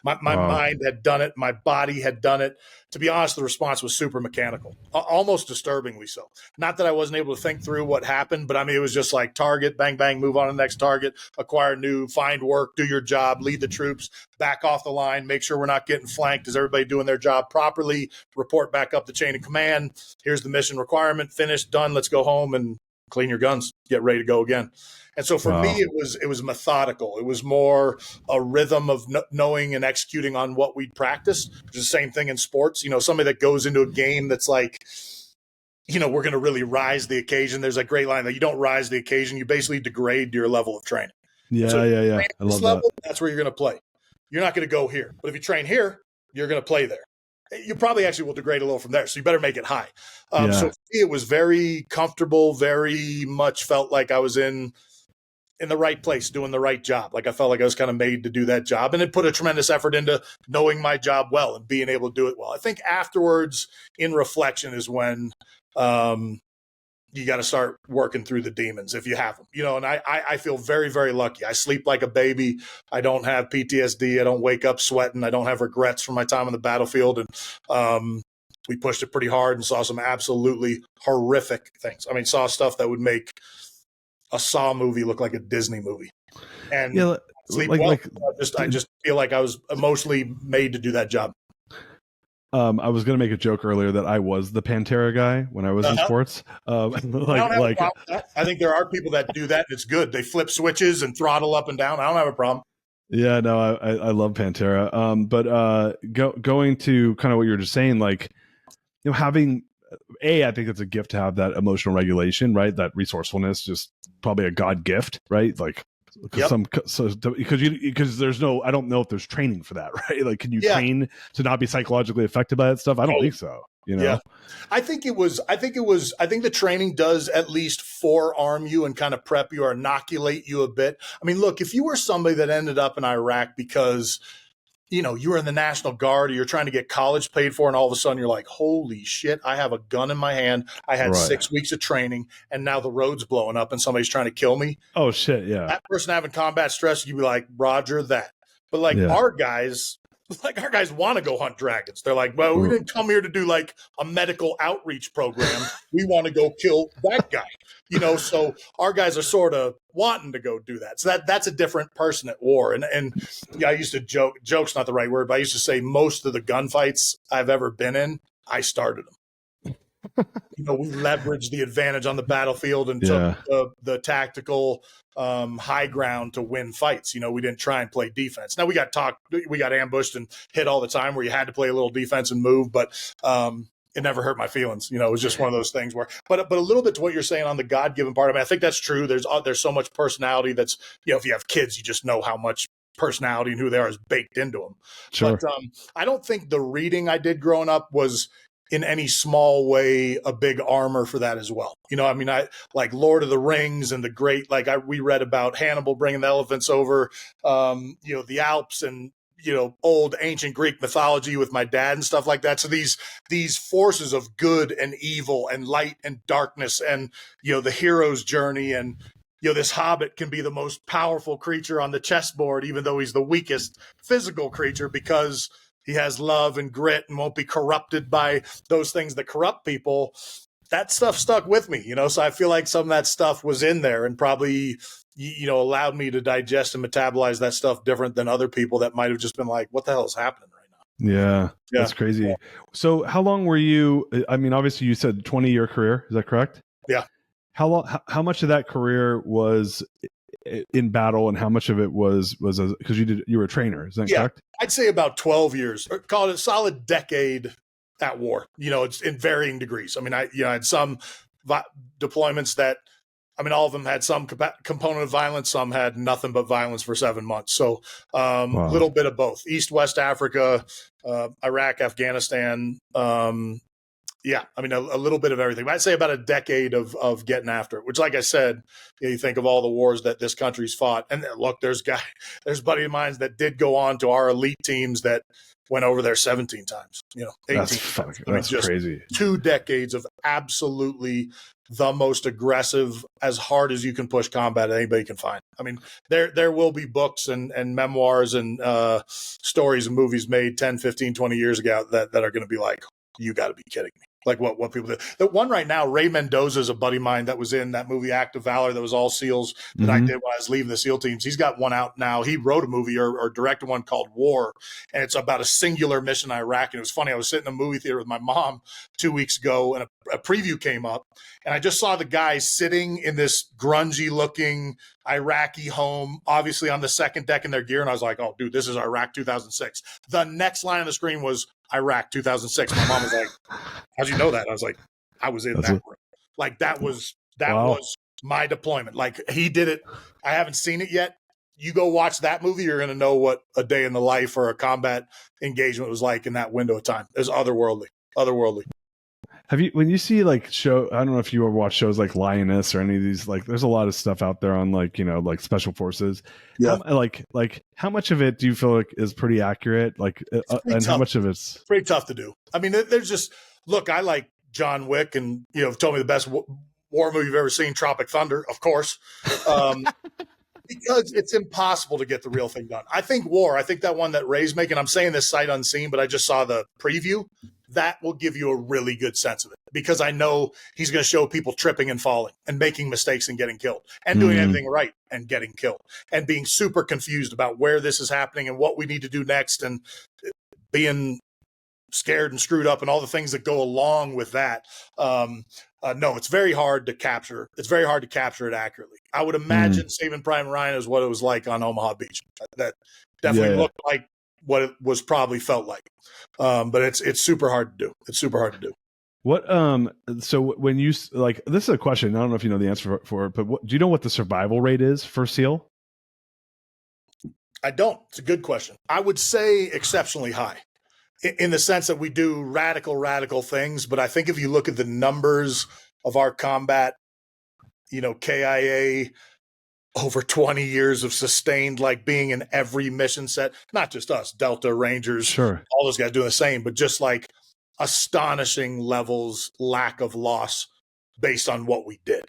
My mind had done it. My body had done it. To be honest, the response was super mechanical, almost disturbingly so. Not that I wasn't able to think through what happened, but I mean, it was just like target, bang, bang, move on to the next target, acquire new, find work, do your job, lead the troops, back off the line, make sure we're not getting flanked. Is everybody doing their job properly? Report back up the chain of command. Here's the mission requirement. Finished, done. Let's go home and clean your guns, get ready to go again. And so for me, it was methodical. It was more a rhythm of knowing and executing on what we'd practiced, which is the same thing in sports. Somebody that goes into a game that's like, we're going to really rise the occasion. There's a great line that you don't rise the occasion. You basically degrade your level of training. Yeah. I love that. That's where you're going to play. You're not going to go here. But if you train here, you're going to play there. You probably actually will degrade a little from there. So you better make it high. So for me, it was very comfortable, very much felt like I was in the right place, doing the right job. Like I felt like I was kind of made to do that job, and it put a tremendous effort into knowing my job well and being able to do it well. I think afterwards, in reflection, is when you got to start working through the demons if you have them, and I feel very, very lucky. I sleep like a baby. I don't have PTSD. I don't wake up sweating. I don't have regrets from my time on the battlefield. And we pushed it pretty hard and saw some absolutely horrific things. I mean, saw stuff that would make a Saw movie look like a Disney movie. And sleep well. I just feel like I was emotionally made to do that job. I was going to make a joke earlier that I was the Pantera guy when I was in sports. I think there are people that do that. And it's good. They flip switches and throttle up and down. I don't have a problem. Yeah, no, I love Pantera. But going to kind of what you were just saying, like, having I think it's a gift to have that emotional regulation, right? That resourcefulness, just probably a God gift, right? Like, because there's no, I don't know if there's training for that, right? Like, can you train to not be psychologically affected by that stuff? I don't think so. Yeah, I think the training does at least forearm you and kind of prep you or inoculate you a bit. I mean, look, if you were somebody that ended up in Iraq because you were in the National Guard or you're trying to get college paid for, and all of a sudden you're like, holy shit, I have a gun in my hand. I had 6 weeks of training and now the road's blowing up and somebody's trying to kill me. Oh shit. Yeah. That person having combat stress, you'd be like, Roger that. But like our guys, Like our guys want to go hunt dragons. They're like, well, we didn't come here to do like a medical outreach program. We want to go kill that guy, so our guys are sort of wanting to go do that. So that's a different person at war. And yeah, I used to joke's not the right word, but I used to say most of the gunfights I've ever been in, I started them. We leveraged the advantage on the battlefield and took the tactical high ground to win fights. We didn't try and play defense. Now we got ambushed and hit all the time where you had to play a little defense and move, but it never hurt my feelings. It was just one of those things where, but a little bit to what you're saying on the God-given part. I mean, I think that's true. There's so much personality that's, if you have kids, you just know how much personality and who they are is baked into them. Sure. But I don't think the reading I did growing up was in any small way a big armor for that as well. I like Lord of the Rings and the great, we read about Hannibal bringing the elephants over, the Alps and, old ancient Greek mythology with my dad and stuff like that. So these forces of good and evil and light and darkness and, the hero's journey and, this hobbit can be the most powerful creature on the chessboard, even though he's the weakest physical creature because he has love and grit and won't be corrupted by those things that corrupt people. That stuff stuck with me, so I feel like some of that stuff was in there and probably, allowed me to digest and metabolize that stuff different than other people that might have just been like, what the hell is happening right now? Yeah, that's crazy. Yeah. So how long were you, I mean, obviously you said 20-year career, is that correct? Yeah. How much of that career was in battle and how much of it was because you were a trainer, is that correct? I'd say about 12 years, or call it a solid decade at war. It's in varying degrees. I mean, I had some deployments that, all of them had some component of violence. Some had nothing but violence for 7 months. So a little bit of both. East, West Africa, Iraq, Afghanistan. A little bit of everything. But I'd say about a decade of getting after it, which, like I said, you think of all the wars that this country's fought. And look, there's buddy of mine that did go on to our elite teams that went over there 17 times, 18 times. That's crazy. 2 decades of absolutely the most aggressive, as hard as you can push combat anybody can find. I mean, there will be books and memoirs and stories and movies made 10, 15, 20 years ago that are going to be like, you got to be kidding me. Like what people do. The one right now, Ray Mendoza is a buddy of mine that was in that movie Act of Valor that was all SEALs that I did when I was leaving the SEAL teams. He's got one out now. He wrote a movie or directed one called War, and it's about a singular mission in Iraq. And it was funny. I was sitting in a movie theater with my mom 2 weeks ago, and a preview came up, and I just saw the guy sitting in this grungy-looking Iraqi home, obviously on the second deck in their gear, and I was like, oh, dude, this is Iraq 2006. The next line on the screen was Iraq 2006. My mom was like, how'd you know that? I was like, I was in that room. Like that was my deployment. Like he did it. I haven't seen it yet. You go watch that movie, you're going to know what a day in the life or a combat engagement was like in that window of time. It was otherworldly. Have you, when you see I don't know if you ever watch shows like Lioness or any of these, there's a lot of stuff out there on special forces. Yeah. How much of it do you feel like is pretty accurate? And how much of it's pretty tough to do? I mean, there's just, look, I like John Wick and, told me the best war movie you've ever seen, Tropic Thunder, of course. Because it's impossible to get the real thing done. I think that one that Ray's making, I'm saying this sight unseen, but I just saw the preview. That will give you a really good sense of it because I know he's going to show people tripping and falling and making mistakes and getting killed and doing everything right and getting killed and being super confused about where this is happening and what we need to do next and being scared and screwed up and all the things that go along with that. No, it's very hard to capture. It's very hard to capture it accurately. I would imagine Saving Private Ryan is what it was like on Omaha Beach. That definitely looked like what it was probably felt like. But it's super hard to do. It's super hard to do. What, so when you this is a question, I don't know if you know the answer for it, but do you know what the survival rate is for SEAL? I don't. It's a good question. I would say exceptionally high in the sense that we do radical things. But I think if you look at the numbers of our combat, KIA, over 20 years of sustained, being in every mission set, not just us, Delta, Rangers, sure, all those guys doing the same, but just astonishing levels, lack of loss based on what we did.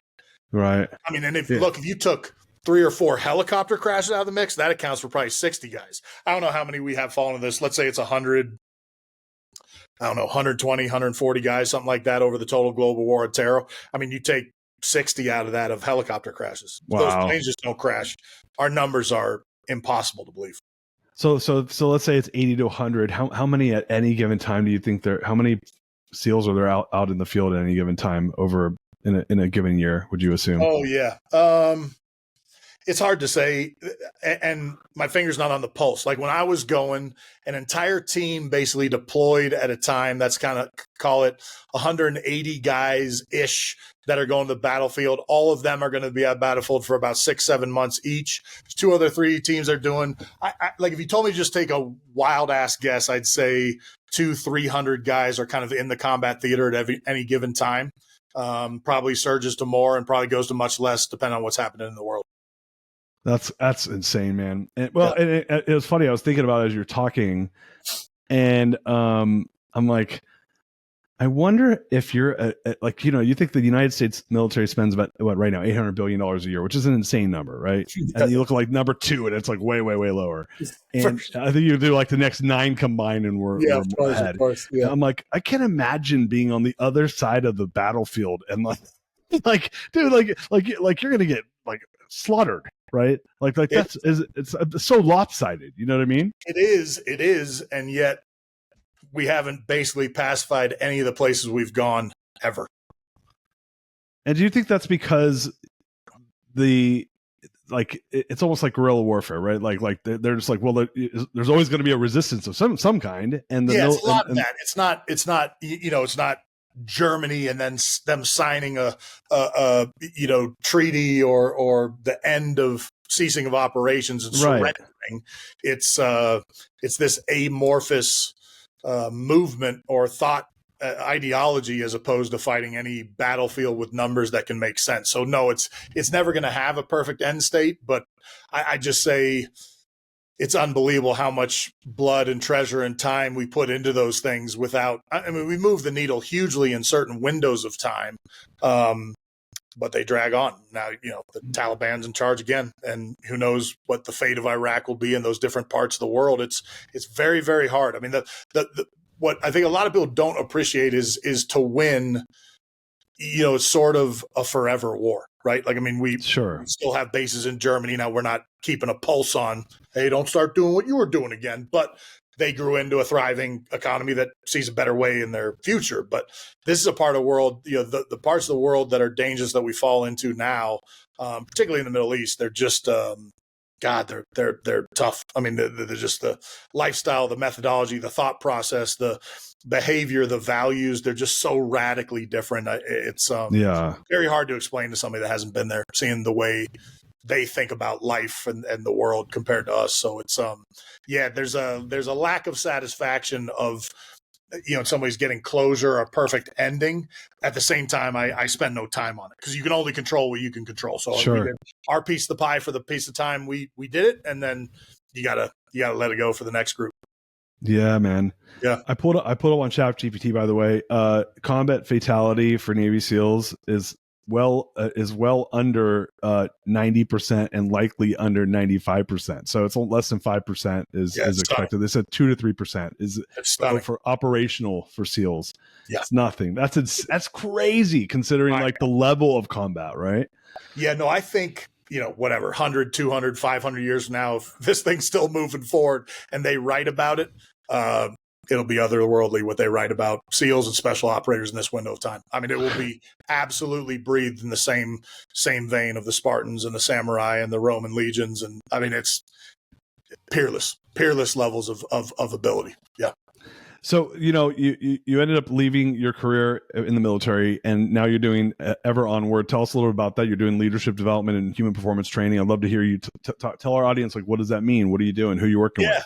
Right. I mean, and if you took 3 or 4 helicopter crashes out of the mix, that accounts for probably 60 guys. I don't know how many we have fallen in this. Let's say it's 100, I don't know, 120, 140 guys, something like that over the total global war of terror. I mean, you take 60 out of that of helicopter crashes. Wow. Those planes just don't crash. Our numbers are impossible to believe. So let's say it's 80 to 100. How many at any given time do you think how many SEALs are there out in the field at any given time over in a given year, would you assume? Oh yeah. It's hard to say, and my finger's not on the pulse. Like when I was going, an entire team basically deployed at a time. That's kind of, call it 180 guys ish that are going to the battlefield. All of them are going to be at battlefield for about 6-7 months each. There's 2 other 3 teams are doing. Like if you told me to just take a wild ass guess, I'd say 200-300 guys are kind of in the combat theater at any given time. Probably surges to more and probably goes to much less depending on what's happening in the world. That's insane, man. And, well, yeah. And it was funny. I was thinking about it as you're talking, and I'm like, I wonder if you're like, you think the United States military spends about what right now $800 billion a year, which is an insane number, right? Yeah. And you look like number 2, and it's like way lower. And I think you do like the next 9 combined, and we're ahead. Of course. Yeah. And I'm like, I can't imagine being on the other side of the battlefield and like, dude, like you're gonna get like slaughtered. Right? Like it's so lopsided. You know what I mean? It is. And yet we haven't basically pacified any of the places we've gone ever. And do you think that's because it's almost like guerrilla warfare, right? Like they're just like, well, there's always going to be a resistance of some kind. And it's a lot of that. It's not, it's not Germany and then them signing a treaty or the end of ceasing of operations and surrendering. Right. It's this amorphous movement or thought ideology as opposed to fighting any battlefield with numbers that can make sense. So no, it's never going to have a perfect end state, but I just say it's unbelievable how much blood and treasure and time we put into those things without, I mean, we move the needle hugely in certain windows of time, but they drag on. Now, the Taliban's in charge again, and who knows what the fate of Iraq will be in those different parts of the world. It's very, very hard. I mean, what I think a lot of people don't appreciate is to win, it's sort of a forever war, right? Like, I mean, we still have bases in Germany. Now we're not keeping a pulse on, hey, don't start doing what you were doing again. But they grew into a thriving economy that sees a better way in their future. But this is a part of the world, the parts of the world that are dangerous that we fall into now, particularly in the Middle East, they're just, God, they're tough. I mean, they're just the lifestyle, the methodology, the thought process, the behavior, the values. They're just so radically different. It's very hard to explain to somebody that hasn't been there, seeing the way they think about life and the world compared to us. So it's there's a lack of satisfaction of somebody's getting closure or a perfect ending. At the same time, I spend no time on it because you can only control what you can control. So we did our piece of the pie for the piece of time we did it, and then you gotta let it go for the next group. Yeah, man. Yeah, I pulled up on ChatGPT, by the way. Combat fatality for Navy SEALs is well under 90% and likely under 95%. So it's less than 5% is expected. They said 2 to 3% is for operational for SEALs. Yeah. It's nothing. That's crazy considering like the level of combat, right? Yeah, no, I think, whatever, 100, 200, 500 years from now, if this thing's still moving forward and they write about it, it'll be otherworldly what they write about SEALs and special operators in this window of time. I mean, it will be absolutely breathed in the same vein of the Spartans and the samurai and the Roman legions. And I mean, it's peerless levels of ability. Yeah. So, you ended up leaving your career in the military, and now you're doing Ever Onward. Tell us a little about that. You're doing leadership development and human performance training. I'd love to hear you tell our audience, like, what does that mean? What are you doing? Who are you working with?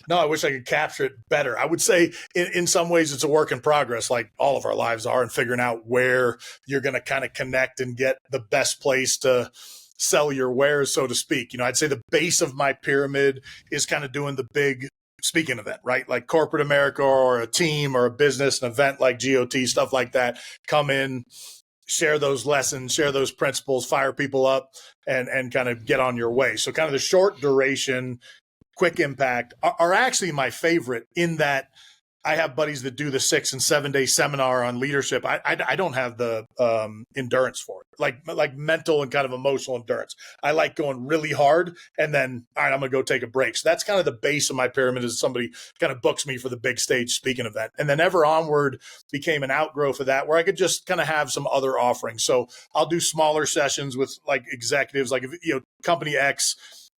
No, I wish I could capture it better. I would say in some ways it's a work in progress, like all of our lives are, and figuring out where you're going to kind of connect and get the best place to sell your wares, so to speak. I'd say the base of my pyramid is kind of doing the big speaking event, right? Like corporate America or a team or a business, an event like GOT, stuff like that. Come in, share those lessons, share those principles, fire people up, and kind of get on your way. So kind of the short duration, quick impact are actually my favorite, in that I have buddies that do the 6 and 7 day seminar on leadership. I don't have the endurance for it, like mental and kind of emotional endurance. I like going really hard and then, all right, I'm going to go take a break. So that's kind of the base of my pyramid, is somebody kind of books me for the big stage speaking event. And then Ever Onward became an outgrowth of that, where I could just kind of have some other offerings. So I'll do smaller sessions with like executives, like, if, company X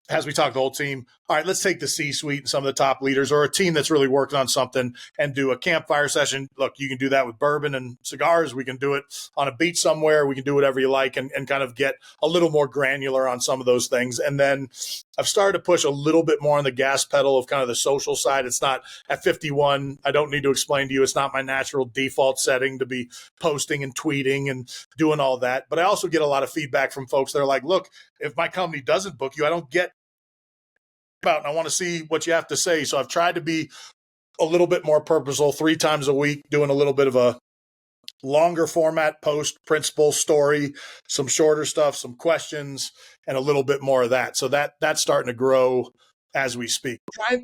has me talk to the whole team. All right, let's take the C-suite and some of the top leaders, or a team that's really working on something, and do a campfire session. Look, you can do that with bourbon and cigars. We can do it on a beach somewhere. We can do whatever you like, and kind of get a little more granular on some of those things. And then I've started to push a little bit more on the gas pedal of kind of the social side. It's not at 51. I don't need to explain to you. It's not my natural default setting to be posting and tweeting and doing all that. But I also get a lot of feedback from folks that are like, look, if my company doesn't book you, I don't get about, and I want to see what you have to say. So I've tried to be a little bit more purposeful, 3 times a week, doing a little bit of a longer format post, principle, story, some shorter stuff, some questions, and a little bit more of that. So that's starting to grow as we speak.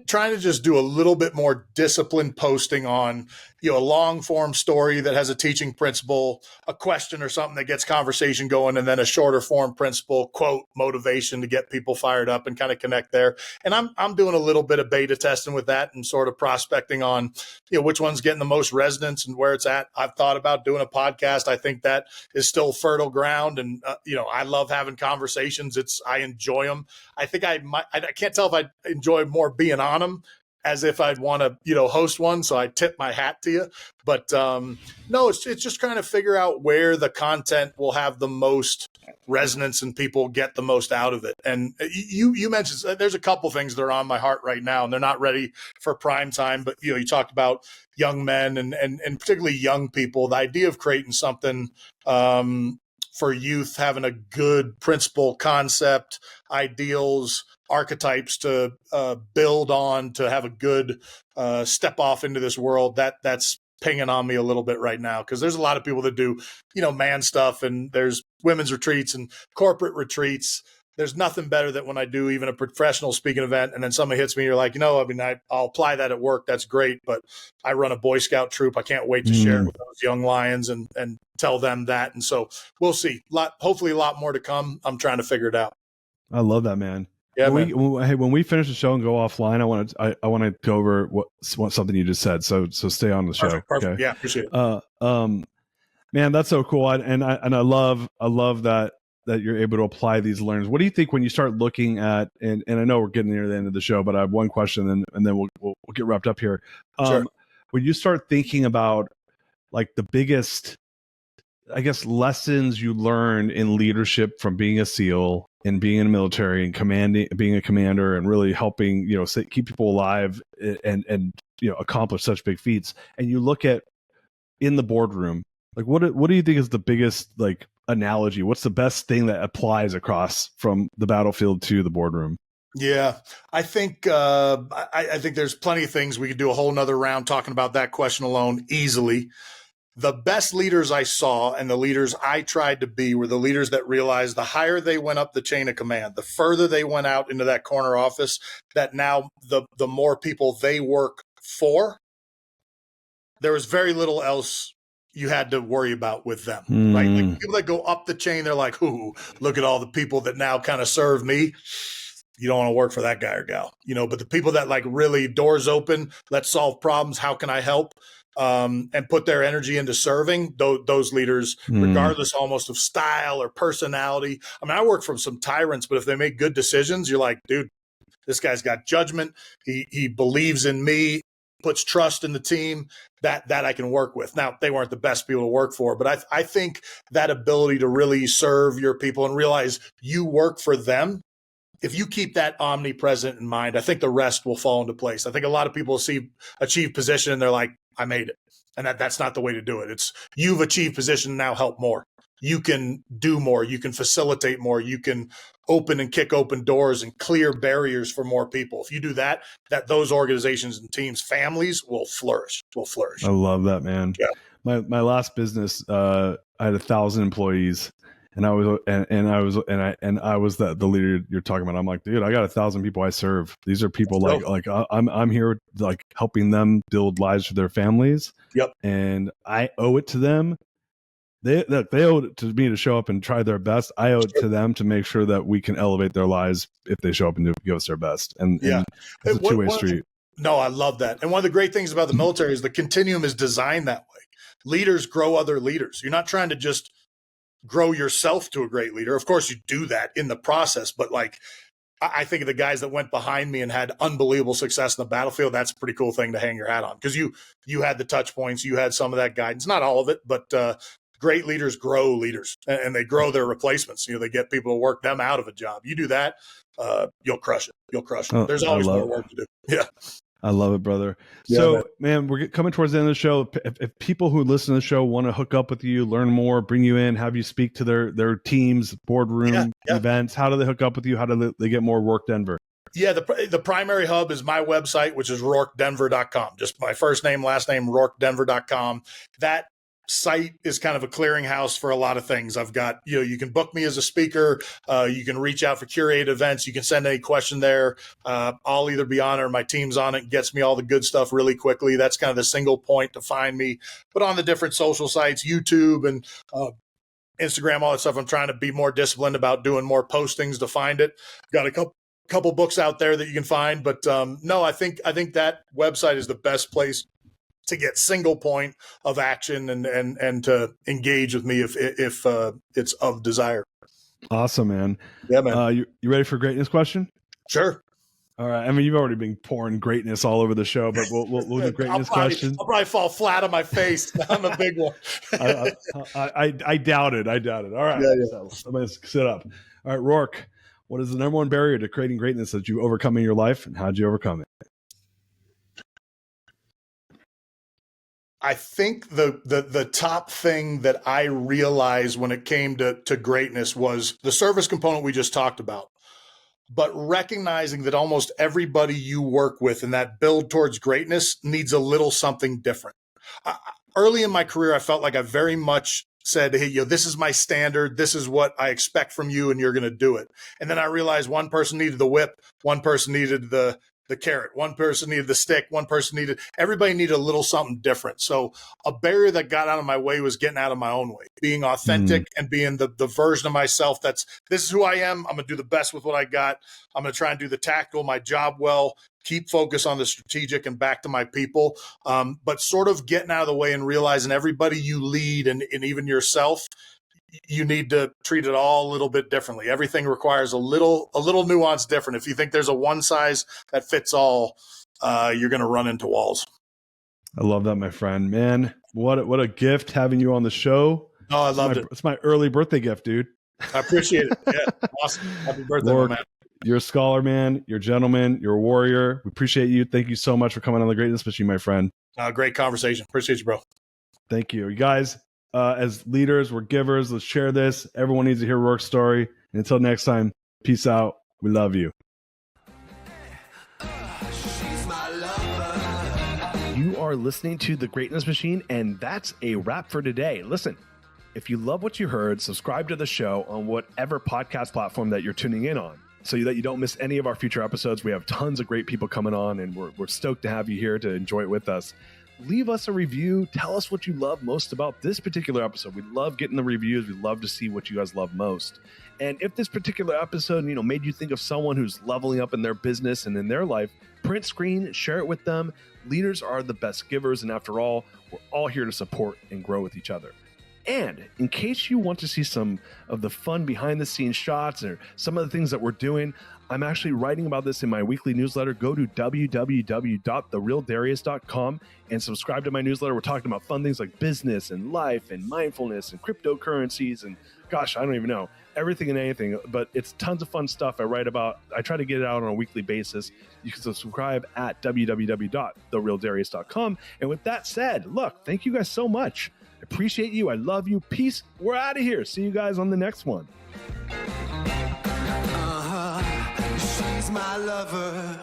Trying to just do a little bit more disciplined posting on, a long form story that has a teaching principle, a question or something that gets conversation going, and then a shorter form principle, quote, motivation to get people fired up and kind of connect there. And I'm doing a little bit of beta testing with that and sort of prospecting on, which one's getting the most resonance and where it's at. I've thought about doing a podcast. I think that is still fertile ground. And, I love having conversations. I enjoy them. I think I can't tell if I enjoy more being on them as if I'd want to, host one. So I tip my hat to you. But no, it's just trying to figure out where the content will have the most resonance and people get the most out of it. And you mentioned there's a couple things that are on my heart right now, and they're not ready for prime time. But, you talked about young men and particularly young people, the idea of creating something for youth, having a good principle, concept, ideals, archetypes to build on, to have a good step off into this world. That's pinging on me a little bit right now, because there's a lot of people that do, man stuff, and there's women's retreats and corporate retreats. There's nothing better than when I do even a professional speaking event, and then somebody hits me, you're like, I'll apply that at work. That's great. But I run a Boy Scout troop. I can't wait to share it with those young lions and tell them that. And so we'll see. Hopefully a lot more to come. I'm trying to figure it out. I love that, man. Yeah, when we finish the show and go offline, I want to go over what something you just said. So stay on the show. Perfect. Okay? Yeah, appreciate it. Man, that's so cool. And I love that you're able to apply these learnings. What do you think when you start looking at, and I know we're getting near the end of the show, but I have one question, and then we'll get wrapped up here. Sure. When you start thinking about like the biggest, I guess, lessons you learned in leadership from being a SEAL and being in the military and being a commander and really helping, keep people alive and accomplish such big feats. And you look at in the boardroom, like what do you think is the biggest like analogy? What's the best thing that applies across from the battlefield to the boardroom? Yeah, I think I think there's plenty of things we could do a whole nother round talking about that question alone easily. The best leaders I saw and the leaders I tried to be were the leaders that realized the higher they went up the chain of command, the further they went out into that corner office, that now the more people they work for, there was very little else you had to worry about with them, right? Like people that go up the chain, they're like, ooh, look at all the people that now kind of serve me. You don't want to work for that guy or gal, but the people that like really doors open, let's solve problems. How can I help? And put their energy into serving those leaders, regardless almost of style or personality. I mean, I work from some tyrants, but if they make good decisions, you're like, dude, this guy's got judgment. He believes in me, puts trust in the team that I can work with. Now, they weren't the best people to work for, but I think that ability to really serve your people and realize you work for them, if you keep that omnipresent in mind, I think the rest will fall into place. I think a lot of people achieve position and they're like, I made it. And that's not the way to do it. It's you've achieved position, now help more. You can do more. You can facilitate more. You can open and kick open doors and clear barriers for more people. If you do that those organizations and teams, families will flourish. I love that, man. Yeah. My last business, I had 1,000 employees, and I was the leader you're talking about. I'm like, dude, I got 1,000 people I serve. These are people I'm here like helping them build lives for their families. Yep. And I owe it to them. They owe it to me to show up and try their best. I owe it to them to make sure that we can elevate their lives if they show up and give us their best. And it's a two-way street. No, I love that. And one of the great things about the military is the continuum is designed that way. Leaders grow other leaders. You're not trying to just grow yourself to a great leader. Of course, you do that in the process. But like, I think of the guys that went behind me and had unbelievable success in the battlefield. That's a pretty cool thing to hang your hat on, because you had the touch points. You had some of that guidance, not all of it, but great leaders grow leaders, and they grow their replacements. They get people to work them out of a job. You do that, you'll crush it. You'll crush it. Oh, There's always more work to do. Yeah. I love it, brother. Yeah, so, man, we're coming towards the end of the show. If people who listen to the show want to hook up with you, learn more, bring you in, have you speak to their teams, boardroom events, how do they hook up with you? How do they get more Rorke Denver? Yeah, the primary hub is my website, which is RorkeDenver.com. Just my first name, last name, RorkeDenver.com. That site is kind of a clearinghouse for a lot of things. I've got, you can book me as a speaker. You can reach out for curated events. You can send any question there. I'll either be on it or my team's on it. Gets me all the good stuff really quickly. That's kind of the single point to find me. But on the different social sites, YouTube and Instagram, all that stuff, I'm trying to be more disciplined about doing more postings to find it. Got a couple books out there that you can find. But no, I think that website is the best place to get single point of action and to engage with me if it's of desire. Awesome, man. Yeah, man. You ready for greatness question? Sure. All right. I mean, you've already been pouring greatness all over the show, but we'll do greatness question. I'll probably fall flat on my face on the big one. I doubt it. All right. Yeah. So I'm going to sit up. All right, Rorke, what is the number one barrier to creating greatness that you overcome in your life, and how'd you overcome it? I think the top thing that I realized when it came to greatness was the service component we just talked about, but recognizing that almost everybody you work with in that build towards greatness needs a little something different. Early in my career, I felt like I very much said, hey, this is my standard. This is what I expect from you, and you're going to do it. And then I realized one person needed the whip, one person needed the carrot, one person needed the stick, everybody needed a little something different. So a barrier that got out of my way was getting out of my own way, being authentic and being the version of myself this is who I am. I'm going to do the best with what I got. I'm going to try and do the tactical, my job well, keep focus on the strategic and back to my people. But sort of getting out of the way and realizing everybody you lead and even yourself, you need to treat it all a little bit differently. Everything requires a little nuance different. If you think there's a one size that fits all, you're going to run into walls. I love that, my friend. Man, what a gift having you on the show. Oh, I loved it. It's my early birthday gift, dude. I appreciate it. Yeah, awesome. Happy birthday, Rorke, man. You're a scholar, man. You're a gentleman. You're a warrior. We appreciate you. Thank you so much for coming on the Greatness Machine, my friend. Great conversation. Appreciate you, bro. Thank you. You guys, as leaders, we're givers. Let's share this. Everyone needs to hear Rorke's story. And until next time, peace out. We love you. You are listening to The Greatness Machine, and that's a wrap for today. Listen, if you love what you heard, subscribe to the show on whatever podcast platform that you're tuning in on so that you don't miss any of our future episodes. We have tons of great people coming on, and we're stoked to have you here to enjoy it with us. Leave us a review. Tell us what you love most about this particular episode. We love getting the reviews. We love to see what you guys love most. And if this particular episode, made you think of someone who's leveling up in their business and in their life, print screen, share it with them. Leaders are the best givers. And after all, we're all here to support and grow with each other. And in case you want to see some of the fun behind the scenes shots or some of the things that we're doing, I'm actually writing about this in my weekly newsletter. Go to www.therealdarius.com and subscribe to my newsletter. We're talking about fun things like business and life and mindfulness and cryptocurrencies and gosh, I don't even know, everything and anything, but it's tons of fun stuff I write about. I try to get it out on a weekly basis. You can subscribe at www.therealdarius.com. And with that said, look, thank you guys so much. I appreciate you. I love you. Peace. We're out of here. See you guys on the next one. She's my lover.